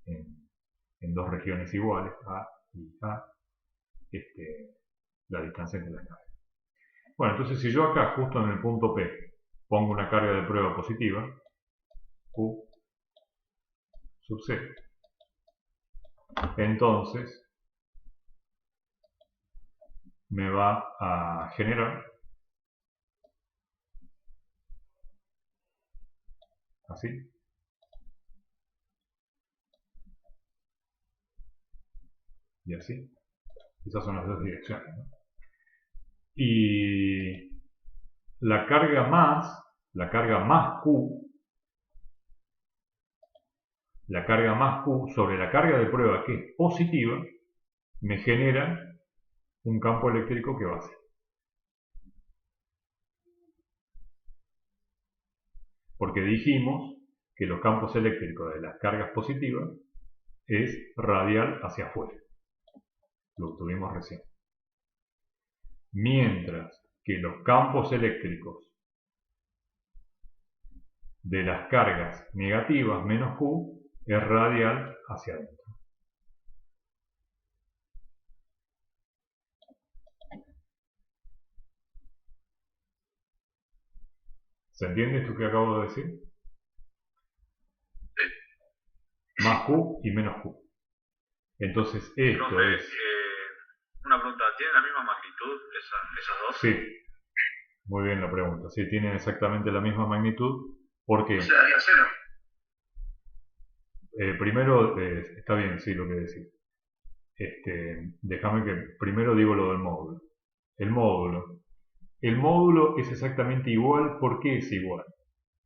en dos regiones iguales, A y A, la distancia entre las cargas. Bueno, entonces si yo acá, justo en el punto P, pongo una carga de prueba positiva, Q sub C, entonces me va a generar así, y así. Esas son las dos direcciones, ¿no? Y la carga más Q, sobre la carga de prueba que es positiva, me genera un campo eléctrico que va así. Porque dijimos que los campos eléctricos de las cargas positivas es radial hacia afuera. Lo tuvimos recién. Mientras que los campos eléctricos de las cargas negativas menos Q es radial hacia adentro. ¿Se entiende esto que acabo de decir? Más Q y menos Q. Entonces esto es...
una pregunta, ¿tienen la misma magnitud esas dos?
Sí, muy bien la pregunta. Sí, tienen exactamente la misma magnitud. ¿Por qué?
O sea, daría cero.
Primero, está bien, sí, lo que decís. Déjame que primero digo lo del módulo. El módulo es exactamente igual. ¿Por qué es igual?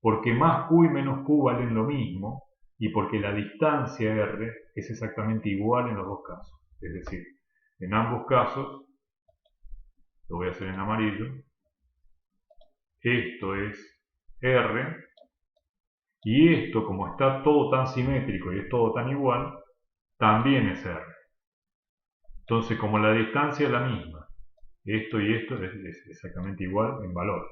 Porque más Q y menos Q valen lo mismo y porque la distancia R es exactamente igual en los dos casos. Es decir, en ambos casos, lo voy a hacer en amarillo, esto es R y esto, como está todo tan simétrico y es todo tan igual, también es R. Entonces, como la distancia es la misma, esto y esto es exactamente igual en valor.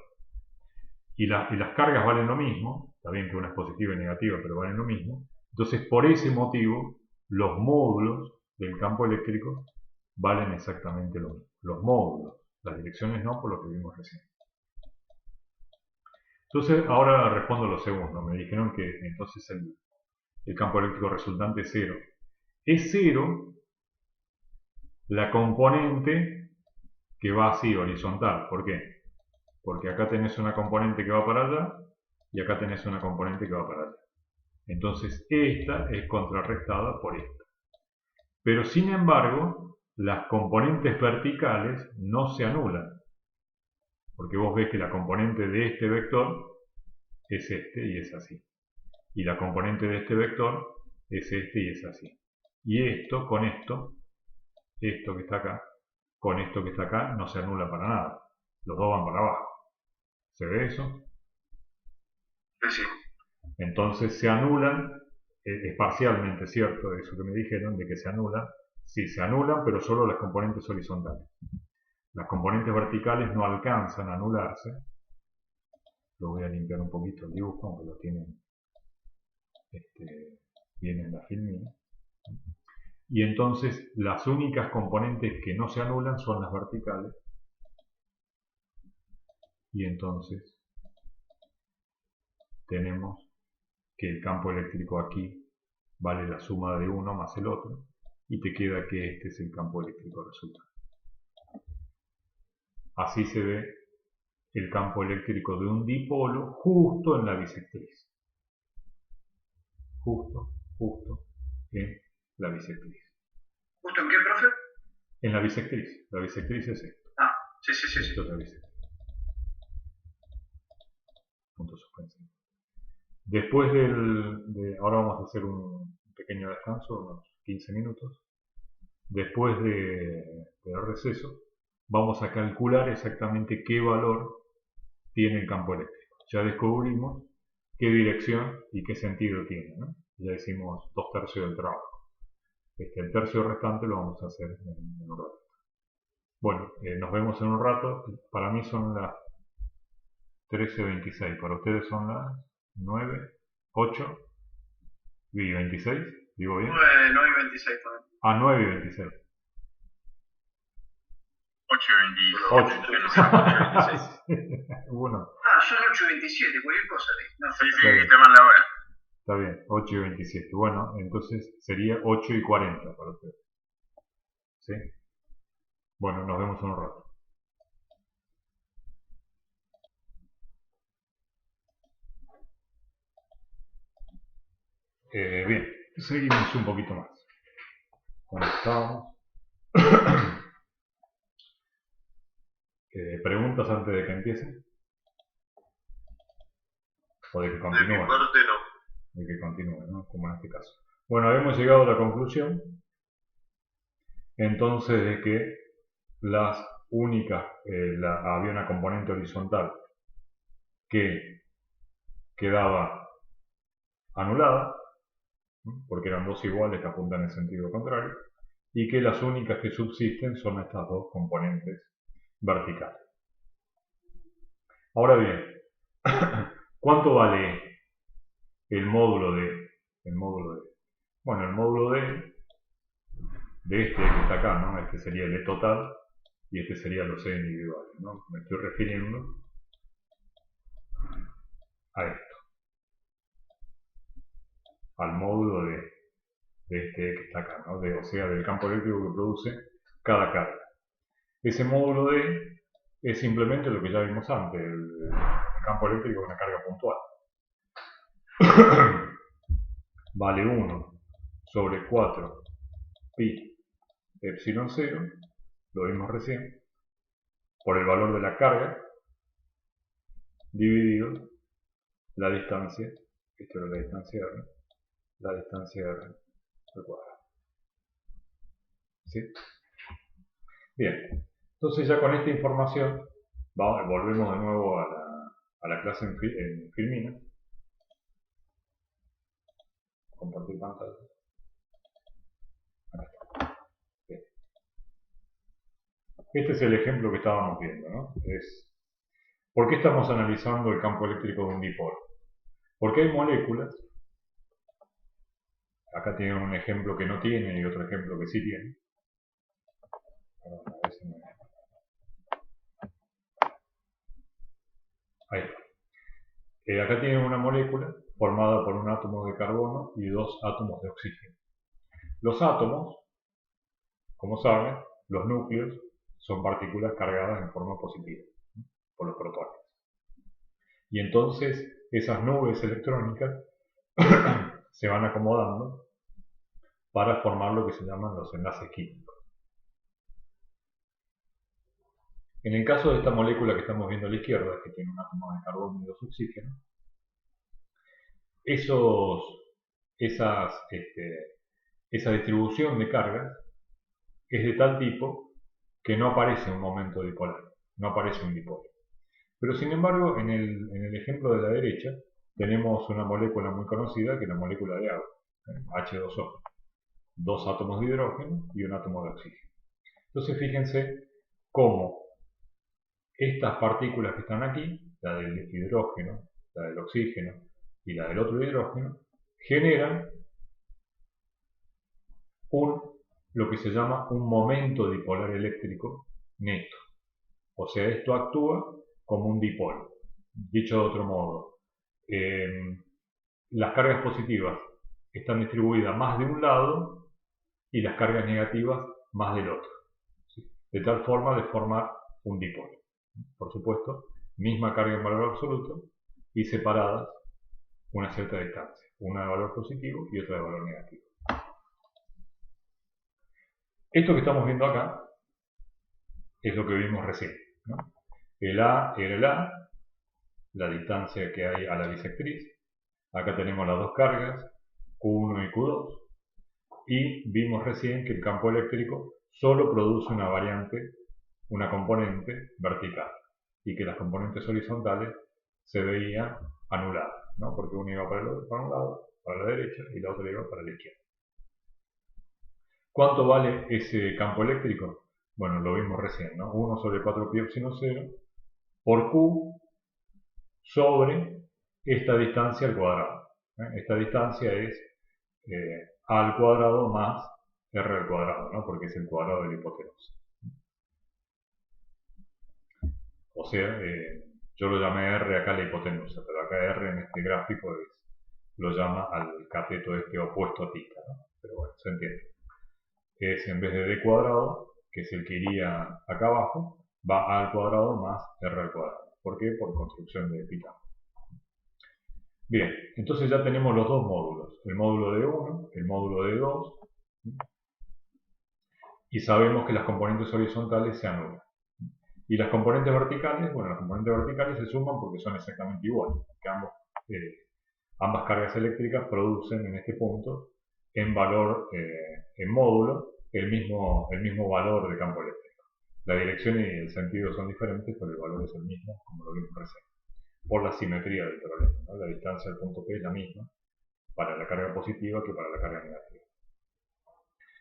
Y las cargas valen lo mismo, está bien que una es positiva y negativa, pero valen lo mismo. Entonces, por ese motivo, los módulos del campo eléctrico valen exactamente lo mismo. Los módulos, las direcciones no, por lo que vimos recién. Entonces, ahora respondo lo segundo. Me dijeron que entonces el campo eléctrico resultante es cero. Es cero la componente que va así, horizontal. ¿Por qué? Porque acá tenés una componente que va para allá y acá tenés una componente que va para allá. Entonces esta es contrarrestada por esta. Pero sin embargo, las componentes verticales no se anulan. Porque vos ves que la componente de este vector es este y es así. Y la componente de este vector es este y es así. Y esto con esto que está acá, con esto que está acá, no se anula para nada. Los dos van para abajo. ¿Se ve eso?
Sí.
Entonces se anulan, es parcialmente cierto eso que me dijeron, de que se anulan. Sí, se anulan, pero solo las componentes horizontales. Las componentes verticales no alcanzan a anularse. Lo voy a limpiar un poquito el dibujo, aunque lo tienen bien en la filmina. Y entonces las únicas componentes que no se anulan son las verticales. Y entonces tenemos que el campo eléctrico aquí vale la suma de uno más el otro. Y te queda que este es el campo eléctrico resultante. Así se ve el campo eléctrico de un dipolo justo en la bisectriz. Justo en la bisectriz.
¿Justo en qué, profe?
En la bisectriz. La bisectriz es esto.
Ah, sí.
Esto es la bisectriz. Punto suspensivo. Después ahora vamos a hacer un pequeño descanso, unos 15 minutos. Después del receso, vamos a calcular exactamente qué valor tiene el campo eléctrico. Ya descubrimos qué dirección y qué sentido tiene, ¿no? Ya hicimos 2/3 del trabajo. El tercio restante lo vamos a hacer en un rato. Bueno, nos vemos en un rato. Para mí son las 13:26. Para ustedes son las 9:08. ¿Y 26? ¿Digo bien?
9 y 26 también.
Ah, 9 y 26.
8 y
8.
26. Yo no sé, 8 y 26.
Bueno,
Son 8 y 27, cualquier cosa. No,
Sí, viste mal la hora.
está bien, 8 y 27. Bueno, entonces sería 8 y 40 para ustedes. ¿Sí? Bueno, nos vemos en un rato. Bien, seguimos un poquito más. Conectamos. ¿Preguntas antes de que empiece? ¿O de que continúe?
De mi parte no.
De que continúe, ¿no? Como en este caso. Bueno, hemos llegado a la conclusión entonces de que las únicas, había una componente horizontal que quedaba anulada, ¿no? Porque eran dos iguales que apuntan en sentido contrario, y que las únicas que subsisten son estas dos componentes verticales. Ahora bien, ¿cuánto vale el módulo de? Bueno, el módulo de este que está acá, ¿no? Este sería el E total y este sería los E individuales, ¿no? Me estoy refiriendo a esto, al módulo de este E que está acá, ¿no? O sea, del campo eléctrico que produce cada carga. Ese módulo D es simplemente lo que ya vimos antes, el campo eléctrico de una carga puntual. Vale 1 sobre 4 pi epsilon 0, lo vimos recién, por el valor de la carga dividido la distancia, esto era la distancia R al cuadrado. ¿Sí? Bien, entonces ya con esta información volvemos de nuevo a la clase en Filmina. Compartir pantalla. Acá está. Bien. Este es el ejemplo que estábamos viendo, ¿no? ¿Por qué estamos analizando el campo eléctrico de un dipolo? Porque hay moléculas, acá tienen un ejemplo que no tiene y otro ejemplo que sí tiene. Perdón, a ver si ahí está. Acá tienen una molécula formada por un átomo de carbono y dos átomos de oxígeno. Los átomos, como saben, los núcleos son partículas cargadas en forma positiva, ¿no? Por los protones. Y entonces esas nubes electrónicas se van acomodando para formar lo que se llaman los enlaces químicos. En el caso de esta molécula que estamos viendo a la izquierda, que tiene un átomo de carbono y dos oxígenos, esa distribución de cargas es de tal tipo que no aparece un momento dipolar, no aparece un dipolo. Pero sin embargo, en el ejemplo de la derecha, tenemos una molécula muy conocida que es la molécula de agua, H2O. Dos átomos de hidrógeno y un átomo de oxígeno. Entonces fíjense cómo estas partículas que están aquí, la del hidrógeno, la del oxígeno y la del otro hidrógeno, generan lo que se llama un momento dipolar eléctrico neto. O sea, esto actúa como un dipolo. Dicho de otro modo, las cargas positivas están distribuidas más de un lado y las cargas negativas más del otro, ¿sí? De tal forma de formar un dipolo. Por supuesto, misma carga en valor absoluto y separadas una cierta distancia, una de valor positivo y otra de valor negativo. Esto que estamos viendo acá es lo que vimos recién, ¿no? El A era el A, la distancia que hay a la bisectriz. Acá tenemos las dos cargas, Q1 y Q2. Y vimos recién que el campo eléctrico solo produce una variante, una componente vertical, y que las componentes horizontales se veían anuladas, ¿no? Porque una iba para un lado, para la derecha, y la otra iba para la izquierda. ¿Cuánto vale ese campo eléctrico? Bueno, lo vimos recién, ¿no? 1 sobre 4 pi epsilon 0 por Q sobre esta distancia al cuadrado. Esta distancia es a al cuadrado más r al cuadrado, ¿no? Porque es el cuadrado de la hipotenusa. O sea, yo lo llamé r acá la hipotenusa, pero acá r en este gráfico lo llama al cateto este opuesto a θ, ¿no? Pero bueno, se entiende. Es en vez de d cuadrado, que es el que iría acá abajo, va a al cuadrado más r al cuadrado. ¿Por qué? Por construcción de Pitágoras. Bien, entonces ya tenemos los dos módulos, el módulo de 1, el módulo de 2, y sabemos que las componentes horizontales se anulan. Y las componentes verticales, bueno, las componentes verticales se suman porque son exactamente iguales, que ambas cargas eléctricas producen en este punto, en valor, en módulo, el mismo valor de campo eléctrico. La dirección y el sentido son diferentes, pero el valor es el mismo, como lo vimos recién, por la simetría del problema, ¿no? La distancia del punto P es la misma para la carga positiva que para la carga negativa.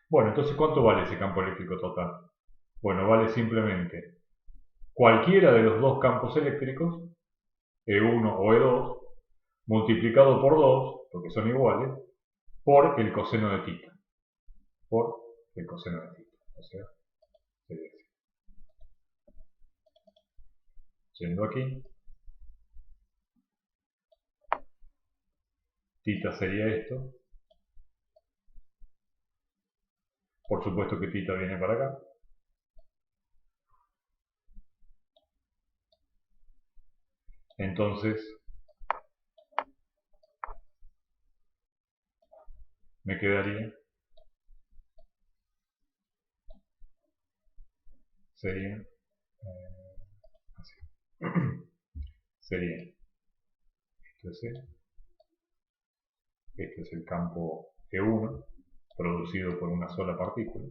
Bueno, entonces, ¿cuánto vale ese campo eléctrico total? Bueno, vale simplemente cualquiera de los dos campos eléctricos, E1 o E2, multiplicado por 2, porque son iguales, por el coseno de θ. Por el coseno de θ. O sea, sería así. Yendo aquí, θ sería esto. Por supuesto que θ viene para acá. Entonces, me quedaría, sería, así. Sería, esto es este es el campo E1, producido por una sola partícula,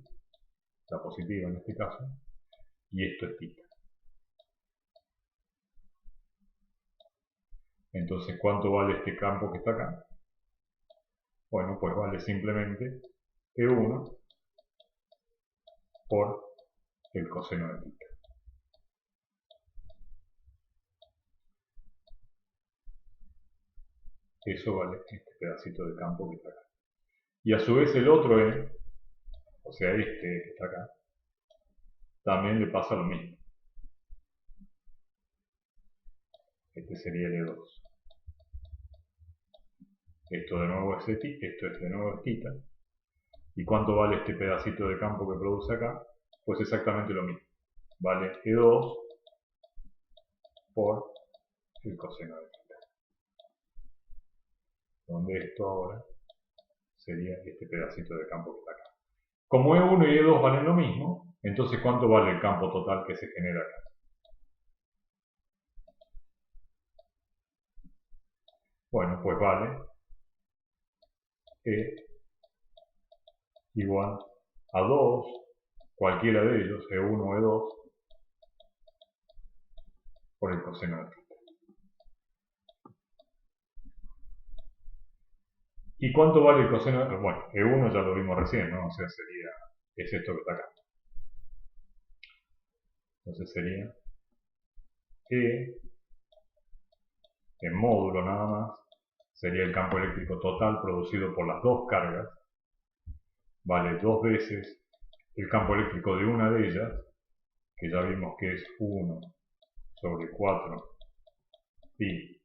la positiva en este caso, y esto es θ. Entonces, ¿cuánto vale este campo que está acá? Bueno, pues vale simplemente E1 por el coseno de θ. Eso vale este pedacito de campo que está acá. Y a su vez el otro E, o sea este que está acá, también le pasa lo mismo. Este sería el E2. Esto de nuevo es θ, esto es de nuevo θ. ¿Y cuánto vale este pedacito de campo que produce acá? Pues exactamente lo mismo. Vale E2 por el coseno de θ. Donde esto ahora sería este pedacito de campo que está acá. Como E1 y E2 valen lo mismo, entonces ¿cuánto vale el campo total que se genera acá? Bueno, pues vale E igual a 2, cualquiera de ellos, E1 o E2, por el coseno de θ. ¿Y cuánto vale el coseno de θ? Bueno, E1 ya lo vimos recién, ¿no? O sea, es esto que está acá. Entonces sería E en módulo nada más, sería el campo eléctrico total producido por las dos cargas, vale 2 veces el campo eléctrico de una de ellas, que ya vimos que es 1 sobre 4 pi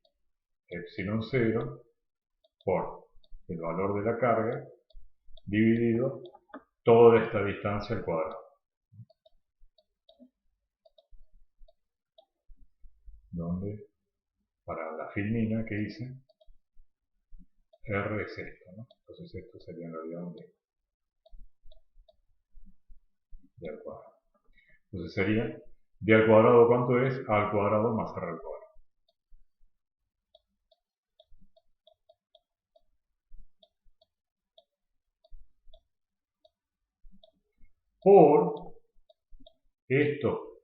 epsilon 0, por el valor de la carga, dividido toda esta distancia al cuadrado. Donde, para la filmina que hice, R es esto, ¿no? Entonces esto sería en realidad un d al cuadrado. Entonces sería d al cuadrado, ¿cuánto es? A al cuadrado más R al cuadrado. Por esto,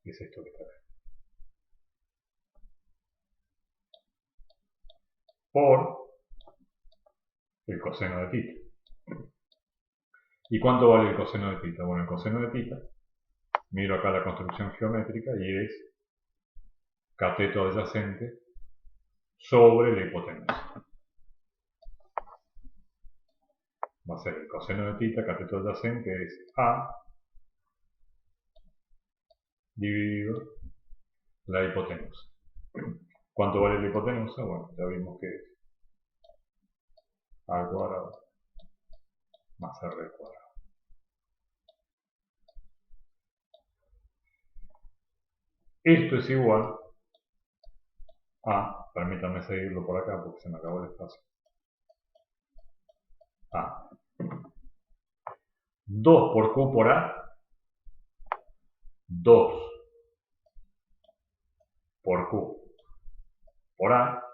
que es esto que está acá. Por el coseno de θ. ¿Y cuánto vale el coseno de θ? Bueno, el coseno de θ, miro acá la construcción geométrica y es cateto adyacente sobre la hipotenusa. va a ser el coseno de tita, cateto adyacente, es A dividido la hipotenusa. ¿Cuánto vale la hipotenusa? Bueno, ya vimos que es A al cuadrado más R al cuadrado. Esto es igual a, permítanme seguirlo por acá porque se me acabó el espacio, a 2 por Q por A, 2 por Q por A,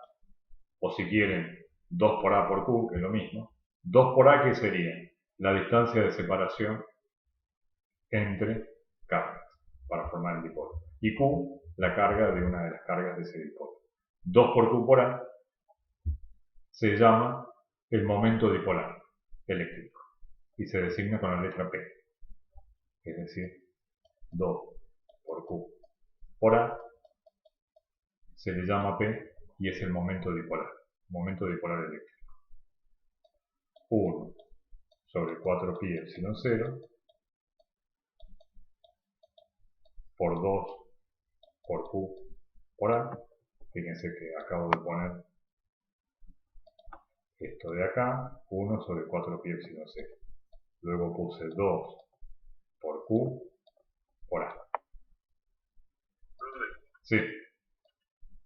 o si quieren 2 por A por Q, que es lo mismo. 2 por A, que sería la distancia de separación entre cargas para formar el dipolo. Y Q, la carga de una de las cargas de ese dipolo. 2 por Q por A se llama el momento dipolar eléctrico y se designa con la letra P. Es decir, 2 por Q por A se le llama P y es el momento dipolar eléctrico. 1 sobre 4pi epsilon 0 por 2 por Q por A. Fíjense que acabo de poner esto de acá, 1 sobre 4pi epsilon 0. Luego puse 2 por Q por A. Sí.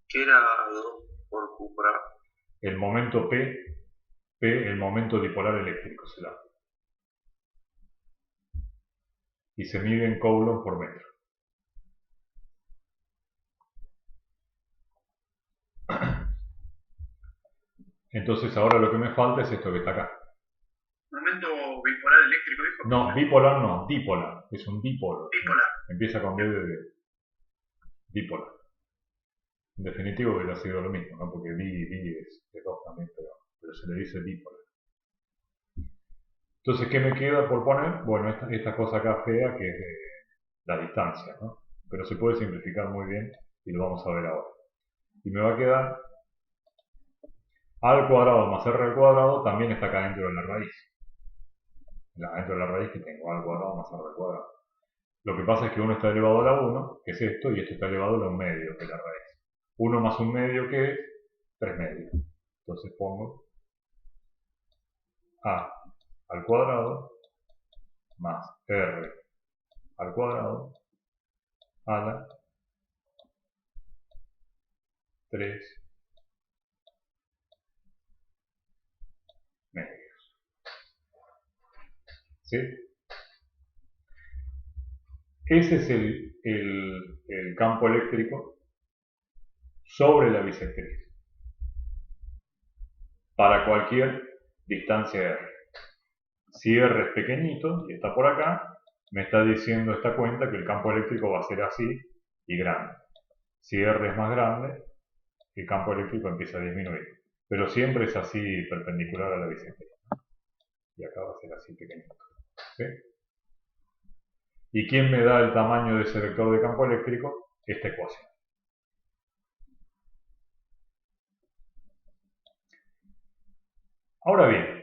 ¿Qué era 2 por Q por A?
El momento P, el momento dipolar eléctrico se llama. Y se mide en Coulomb por metro. Entonces ahora lo que me falta es esto que está acá.
¿Momento bipolar eléctrico, dijo?
No, bipolar no, dipolar. Es un dipolo.
Bipolar.
Empieza con B de dipolar. En definitivo hubiera sido lo mismo, ¿no? Porque di es 2 también, pero se le dice dipolar. Entonces, ¿qué me queda por poner? Bueno, esta cosa acá fea, que es la distancia, ¿no? Pero se puede simplificar muy bien y lo vamos a ver ahora. Y me va a quedar A al cuadrado más R al cuadrado, también está acá dentro de la raíz. Dentro de la raíz que tengo A al cuadrado más R al cuadrado. Lo que pasa es que uno está elevado a la 1, que es esto, y esto está elevado a la 1 medio, que es la raíz. 1 más 1 medio, que es 3 medios. Entonces pongo A al cuadrado más R al cuadrado a la 3 medios. ¿Sí? Ese es el campo eléctrico sobre la bisectriz para cualquier distancia R. Si R es pequeñito y está por acá, me está diciendo esta cuenta que el campo eléctrico va a ser así y grande. Si R es más grande, el campo eléctrico empieza a disminuir. Pero siempre es así perpendicular a la bisectriz. Y acá va a ser así pequeñito. ¿Sí? ¿Y quién me da el tamaño de ese vector de campo eléctrico? Esta ecuación. Ahora bien,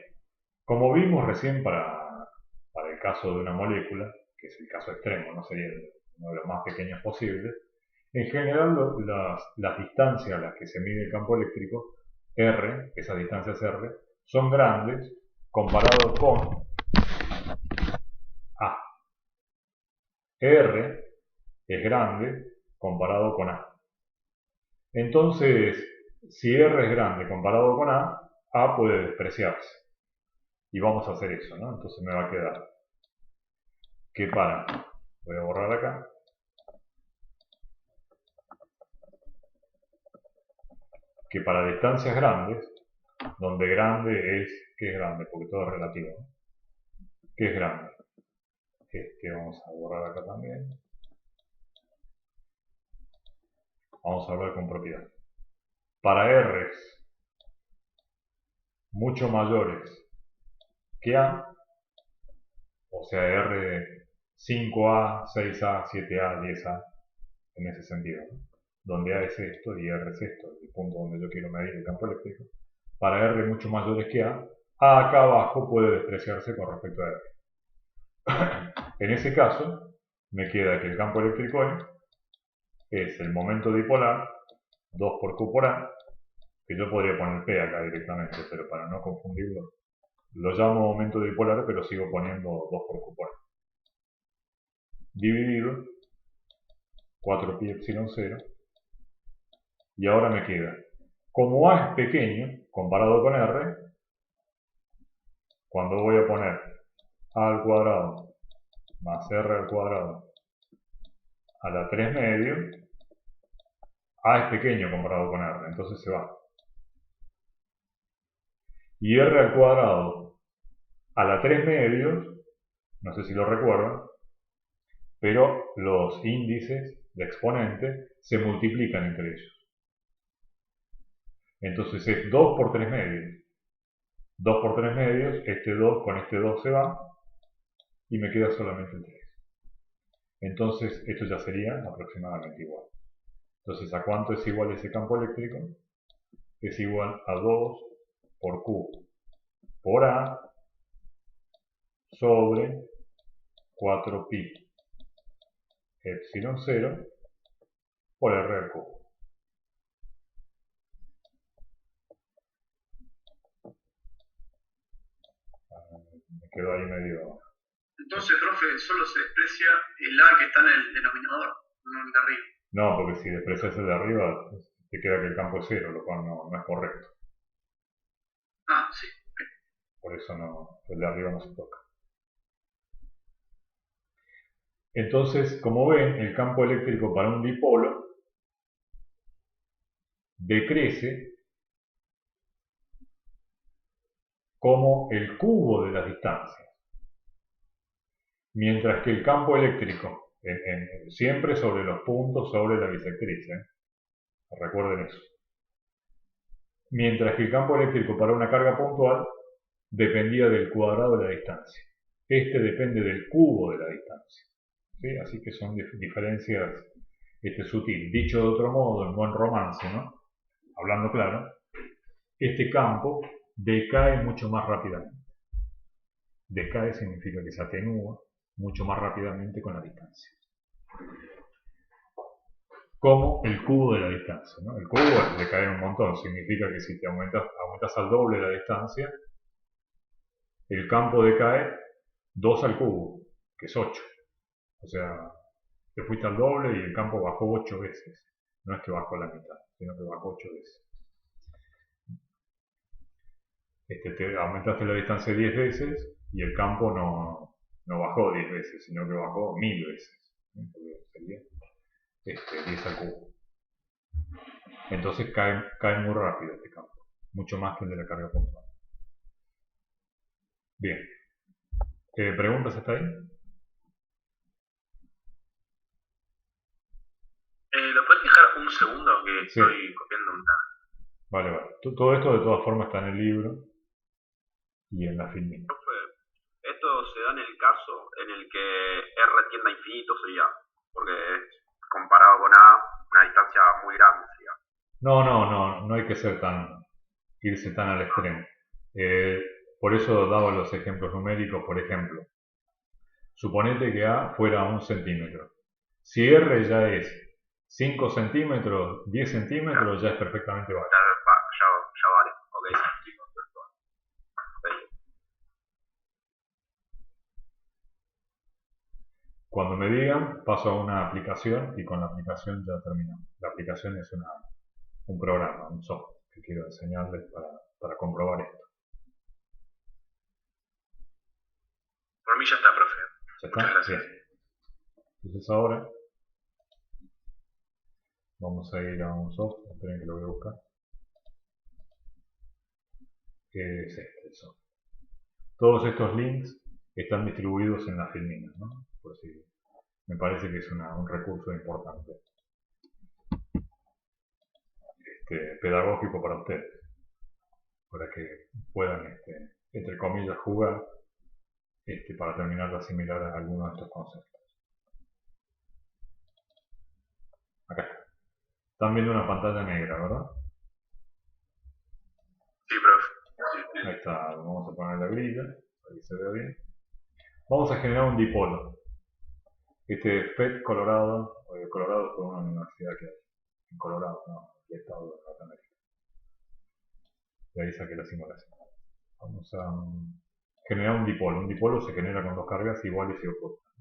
como vimos recién para el caso de una molécula, que es el caso extremo, no sería uno de los más pequeños posibles, en general las distancias a las que se mide el campo eléctrico, R, esas distancias R, son grandes comparados con A. R es grande comparado con A. Entonces, si R es grande comparado con A puede despreciarse. Y vamos a hacer eso, ¿no? Entonces me va a quedar que voy a borrar acá, que para distancias grandes, donde grande es, ¿qué es grande? Porque todo es relativo, ¿no? ¿Qué es grande? Que vamos a borrar acá también. Vamos a hablar con propiedad. Para R's mucho mayores que A, o sea R 5A, 6A, 7A, 10A, en ese sentido, ¿no? Donde A es esto y R es esto, el punto donde yo quiero medir el campo eléctrico. Para R mucho mayores que A A acá abajo puede despreciarse con respecto a R. En ese caso, me queda que el campo eléctrico E es el momento dipolar 2 por Q por A, que yo podría poner P acá directamente, pero para no confundirlo, lo llamo momento dipolar, pero sigo poniendo 2 por Q por A. Dividido 4pi epsilon 0. Y ahora me queda, como A es pequeño comparado con R, cuando voy a poner A al cuadrado más R al cuadrado a la 3 medios, A es pequeño comparado con R, entonces se va. Y R al cuadrado a la 3 medios, no sé si lo recuerdan, pero los índices de exponente se multiplican entre ellos. Entonces es 2 por 3 medios. 2 por 3 medios, este 2 con este 2 se va, y me queda solamente el 3. Entonces esto ya sería aproximadamente igual. Entonces, ¿a cuánto es igual ese campo eléctrico? Es igual a 2 por Q por A sobre 4pi epsilon 0 por R al cubo. Me quedo ahí medio...
Entonces, profe, solo se desprecia el A que está en el denominador, no el de arriba.
No, porque si desprecias el de arriba, te queda que el campo es 0, lo cual no es correcto.
Ah, sí. Okay.
Por eso no, el de arriba no se toca. Entonces, como ven, el campo eléctrico para un dipolo decrece como el cubo de las distancias. Mientras que el campo eléctrico, siempre sobre los puntos sobre la bisectriz, recuerden eso. Mientras que el campo eléctrico para una carga puntual dependía del cuadrado de la distancia. Este depende del cubo de la distancia. ¿Sí? Así que son diferencias sutiles. Dicho de otro modo, en buen romance, ¿no? Hablando claro, este campo decae mucho más rápidamente. Decae significa que se atenúa mucho más rápidamente con la distancia. Como el cubo de la distancia, ¿no? El cubo decae un montón, significa que si te aumentas al doble la distancia, el campo decae 2 al cubo, que es 8. O sea, te fuiste al doble y el campo bajó 8 veces. No es que bajó la mitad, sino que bajó 8 veces. Te aumentaste la distancia 10 veces y el campo no bajó 10 veces, sino que bajó 1000 veces. Sería 10 al cubo. Entonces cae muy rápido este campo, mucho más que el de la carga puntual. Bien. ¿Preguntas hasta ahí?
¿Lo puedes dejar un segundo que
Sí.
estoy copiando una?
Vale. Todo esto de todas formas está en el libro y en la filmina.
Esto se da en el caso en el que R tiende a infinito, sería, porque es comparado con A, una distancia muy grande, sería.
No hay que irse tan al extremo. Por eso daba los ejemplos numéricos, por ejemplo. Suponete que A fuera 1 centímetro. Si R ya es 5 centímetros, 10 centímetros, ya es perfectamente válido.
Ya vale, ok, sí, perfecto.
Cuando me digan, paso a una aplicación y con la aplicación ya terminamos. La aplicación es un programa, un software que quiero enseñarles para comprobar esto.
Por mí ya está, profe.
¿Ya está?
Muchas gracias.
Bien. Entonces ahora vamos a ir a un software, esperen que lo voy a buscar. Que es el software. Todos estos links están distribuidos en la filmina, ¿no? Por si me parece que es un recurso importante. Pedagógico para ustedes, para que puedan, entre comillas, jugar para terminar de asimilar algunos de estos conceptos. Acá está. Están viendo una pantalla negra, ¿verdad?
Sí, profe. Sí.
Ahí está, vamos a poner la grilla, para que se vea bien. Vamos a generar un dipolo. Este es FET Colorado, Colorado fue una universidad que hay en Colorado, no, el estado de Norteamérica. De ahí saqué la simulación. Vamos a generar un dipolo. Un dipolo se genera con dos cargas iguales y opuestas.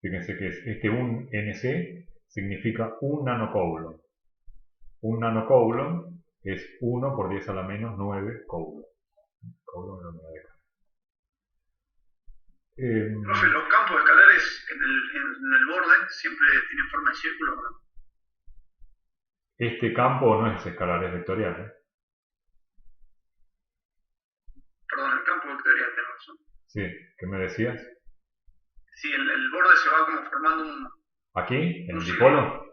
Fíjense que este un NC significa un nanocoulomb. Un nanocoulomb es 1 por 10 a la menos 9 coulomb. Coulomb es la unidad de carga.
Profe, los campos escalares en el borde siempre tienen forma de círculo, ¿no?
Este campo no es escalar, es vectorial.
Perdón, el campo vectorial, tenés razón.
Sí, ¿qué me decías?
Sí, el borde se va como formando un...
¿Aquí? ¿En el dipolo?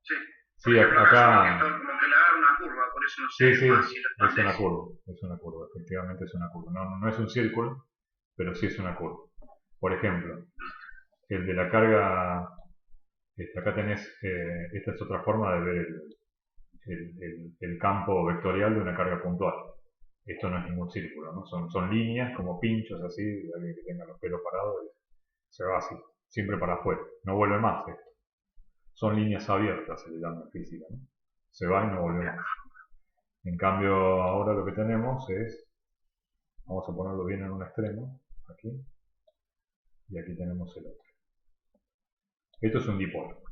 Sí.
Sí,
Por ejemplo,
acá...
como que le agarra una curva, por eso no sé
Sí,
más si lo
es una curva, efectivamente es una curva. No es un círculo, pero sí es una curva. Por ejemplo, el de la carga, acá tenés, esta es otra forma de ver el campo vectorial de una carga puntual. Esto no es ningún círculo, ¿no? Son líneas como pinchos así, de alguien que tenga los pelos parados y se va así, siempre para afuera, no vuelve más esto. Son líneas abiertas, se le llama en física, ¿no? Se va y no vuelve más. En cambio, ahora lo que tenemos es, vamos a ponerlo bien en un extremo, aquí, y aquí tenemos el otro. Esto es un dipolo.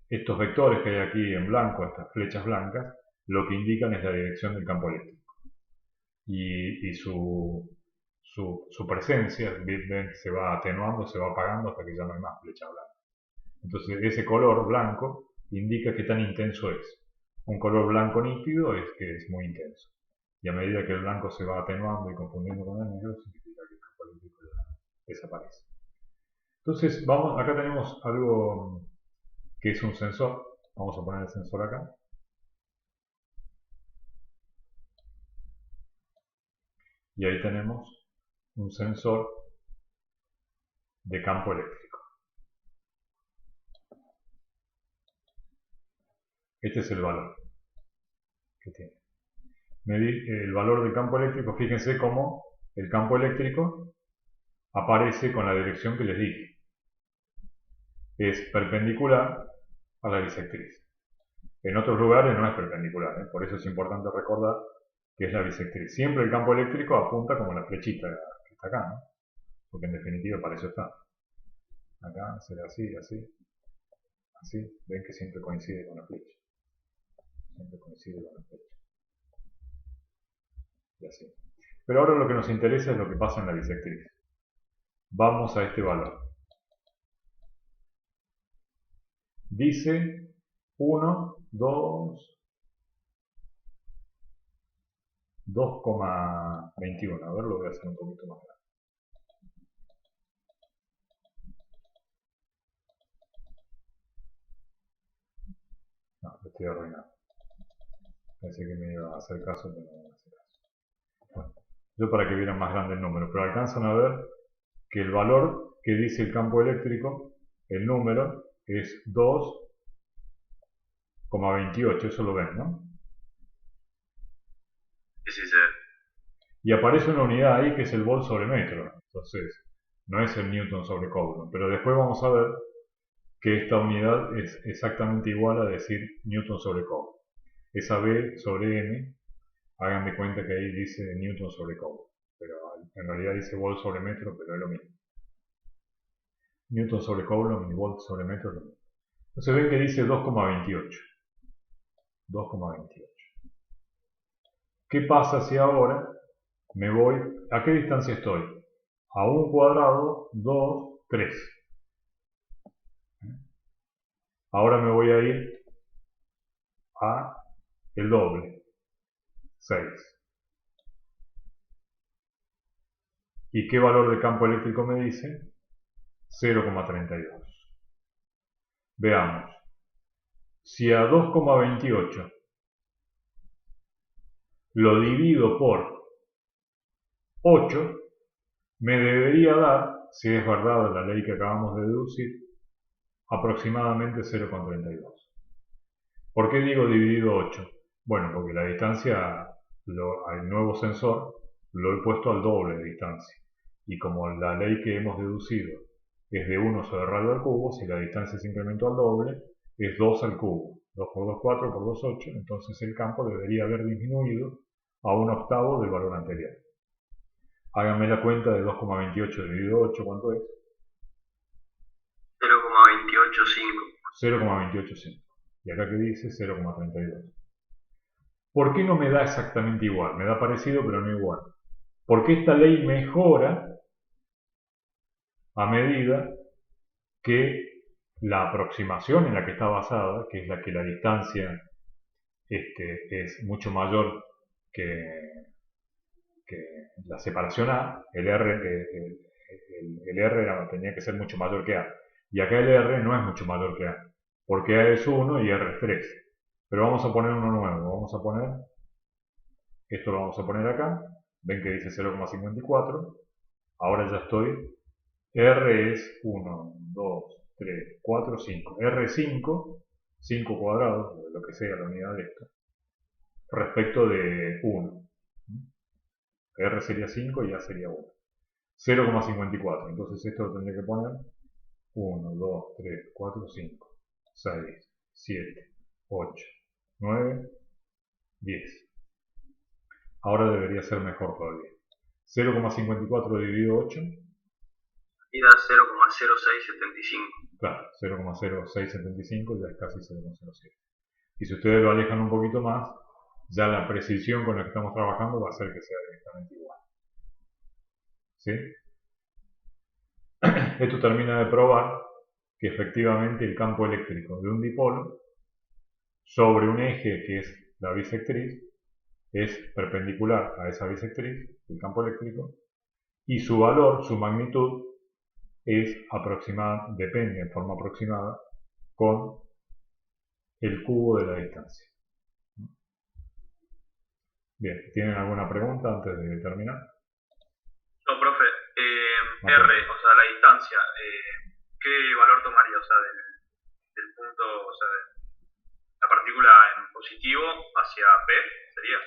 Estos vectores que hay aquí en blanco, estas flechas blancas, lo que indican es la dirección del campo eléctrico. Y su presencia, ven que se va atenuando, se va apagando hasta que ya no hay más flecha blanca. Entonces ese color blanco indica qué tan intenso es. Un color blanco nítido es que es muy intenso. Y a medida que el blanco se va atenuando y confundiendo con el negro, significa que el campo eléctrico ya desaparece. Entonces, acá tenemos algo que es un sensor. Vamos a poner el sensor acá. Y ahí tenemos un sensor de campo eléctrico. Este es el valor que tiene. El valor del campo eléctrico, fíjense cómo el campo eléctrico aparece con la dirección que les dije. Es perpendicular a la bisectriz. En otros lugares no es perpendicular, por eso es importante recordar que es la bisectriz. Siempre el campo eléctrico apunta como la flechita que está acá, ¿no? Porque en definitiva para eso está. Acá será así, así, así. Ven que siempre coincide con la flecha. Siempre coincide con la flecha. Y así. Pero ahora lo que nos interesa es lo que pasa en la bisectriz. Vamos a este valor. Dice 1, 2, 2,21. A ver, lo voy a hacer un poquito más grande. No, lo estoy arruinando. Pensé que me iba a hacer caso, pero no me hace caso. Bueno, yo para que vieran más grande el número, pero alcanzan a ver que el valor que dice el campo eléctrico, el número, es 2,28. Eso lo ven, ¿no?
Sí.
Y aparece una unidad ahí que es el volt sobre metro. Entonces, no es el newton sobre coulomb. Pero después vamos a ver que esta unidad es exactamente igual a decir newton sobre coulomb. Esa B sobre M, hagan de cuenta que ahí dice newton sobre coulomb. Pero en realidad dice volt sobre metro, pero es lo mismo. Newton sobre coulomb y volt sobre metro es lo mismo. Entonces ven que dice 2,28. 2,28. ¿Qué pasa si ahora me voy? ¿A qué distancia estoy? A 1 cuadrado, 2, 3. Ahora me voy a ir a el doble, 6. ¿Y qué valor de campo eléctrico me dice? 0,32. Veamos. Si a 2,28 lo divido por 8, me debería dar, si es verdad la ley que acabamos de deducir, aproximadamente 0,32. ¿Por qué digo dividido 8? Bueno, porque la distancia al nuevo sensor lo he puesto al doble de distancia. Y como la ley que hemos deducido es de 1 sobre radio al cubo, si la distancia se incrementó al doble, es 2 al cubo. 2 por 2, 4, por 2, 8. Entonces el campo debería haber disminuido a un octavo del valor anterior. Háganme la cuenta de 2,28 dividido 8, ¿cuánto es?
0,285.
0,285. Y acá que dice 0,32. ¿Por qué no me da exactamente igual? Me da parecido, pero no igual. Porque esta ley mejora a medida que la aproximación en la que está basada, que es la que la distancia es mucho mayor que la separación A, el R tenía que ser mucho mayor que A. Y acá el R no es mucho mayor que A, porque A es 1 y R es 3. Pero vamos a poner uno nuevo. Vamos a poner, esto lo vamos a poner acá. Ven que dice 0,54. Ahora ya estoy. R es 1, 2, 3, 4, 5. R es 5, 5 cuadrados, lo que sea la unidad de esto, respecto de 1. R sería 5 y A sería 1. 0,54. Entonces esto lo tendría que poner 1, 2, 3, 4, 5, 6, 7, 8, 9, 10. Ahora debería ser mejor todavía. 0,54 dividido 8.
Y da 0,0675.
Claro, 0,0675 ya es casi 0,07. Y si ustedes lo alejan un poquito más, ya la precisión con la que estamos trabajando va a hacer que sea directamente igual. ¿Sí? Esto termina de probar que efectivamente el campo eléctrico de un dipolo sobre un eje que es la bisectriz es perpendicular a esa bisectriz, el campo eléctrico, y su valor, su magnitud, es aproximada, depende en forma aproximada con el cubo de la distancia. Bien, ¿tienen alguna pregunta antes de terminar?
No, profe, R, o sea, la distancia, ¿qué valor tomaría? O sea, del punto, o sea, de la partícula en positivo hacia P, ¿sería?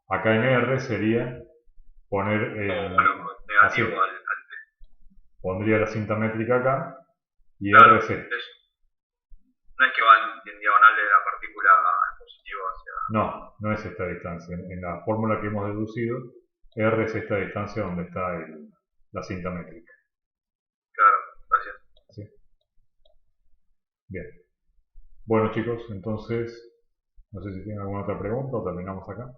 Acá en R sería poner
Bueno,
así.
negativo al P.
Pondría la cinta métrica acá y
Claro,
RC.
eso. No es que van en diagonal de la partícula en positivo hacia...
No, no es esta distancia. En la fórmula que hemos deducido, R es esta distancia donde está la cinta métrica.
Claro, gracias.
¿Sí? Bien. Bueno chicos, entonces, no sé si tienen alguna otra pregunta o terminamos acá.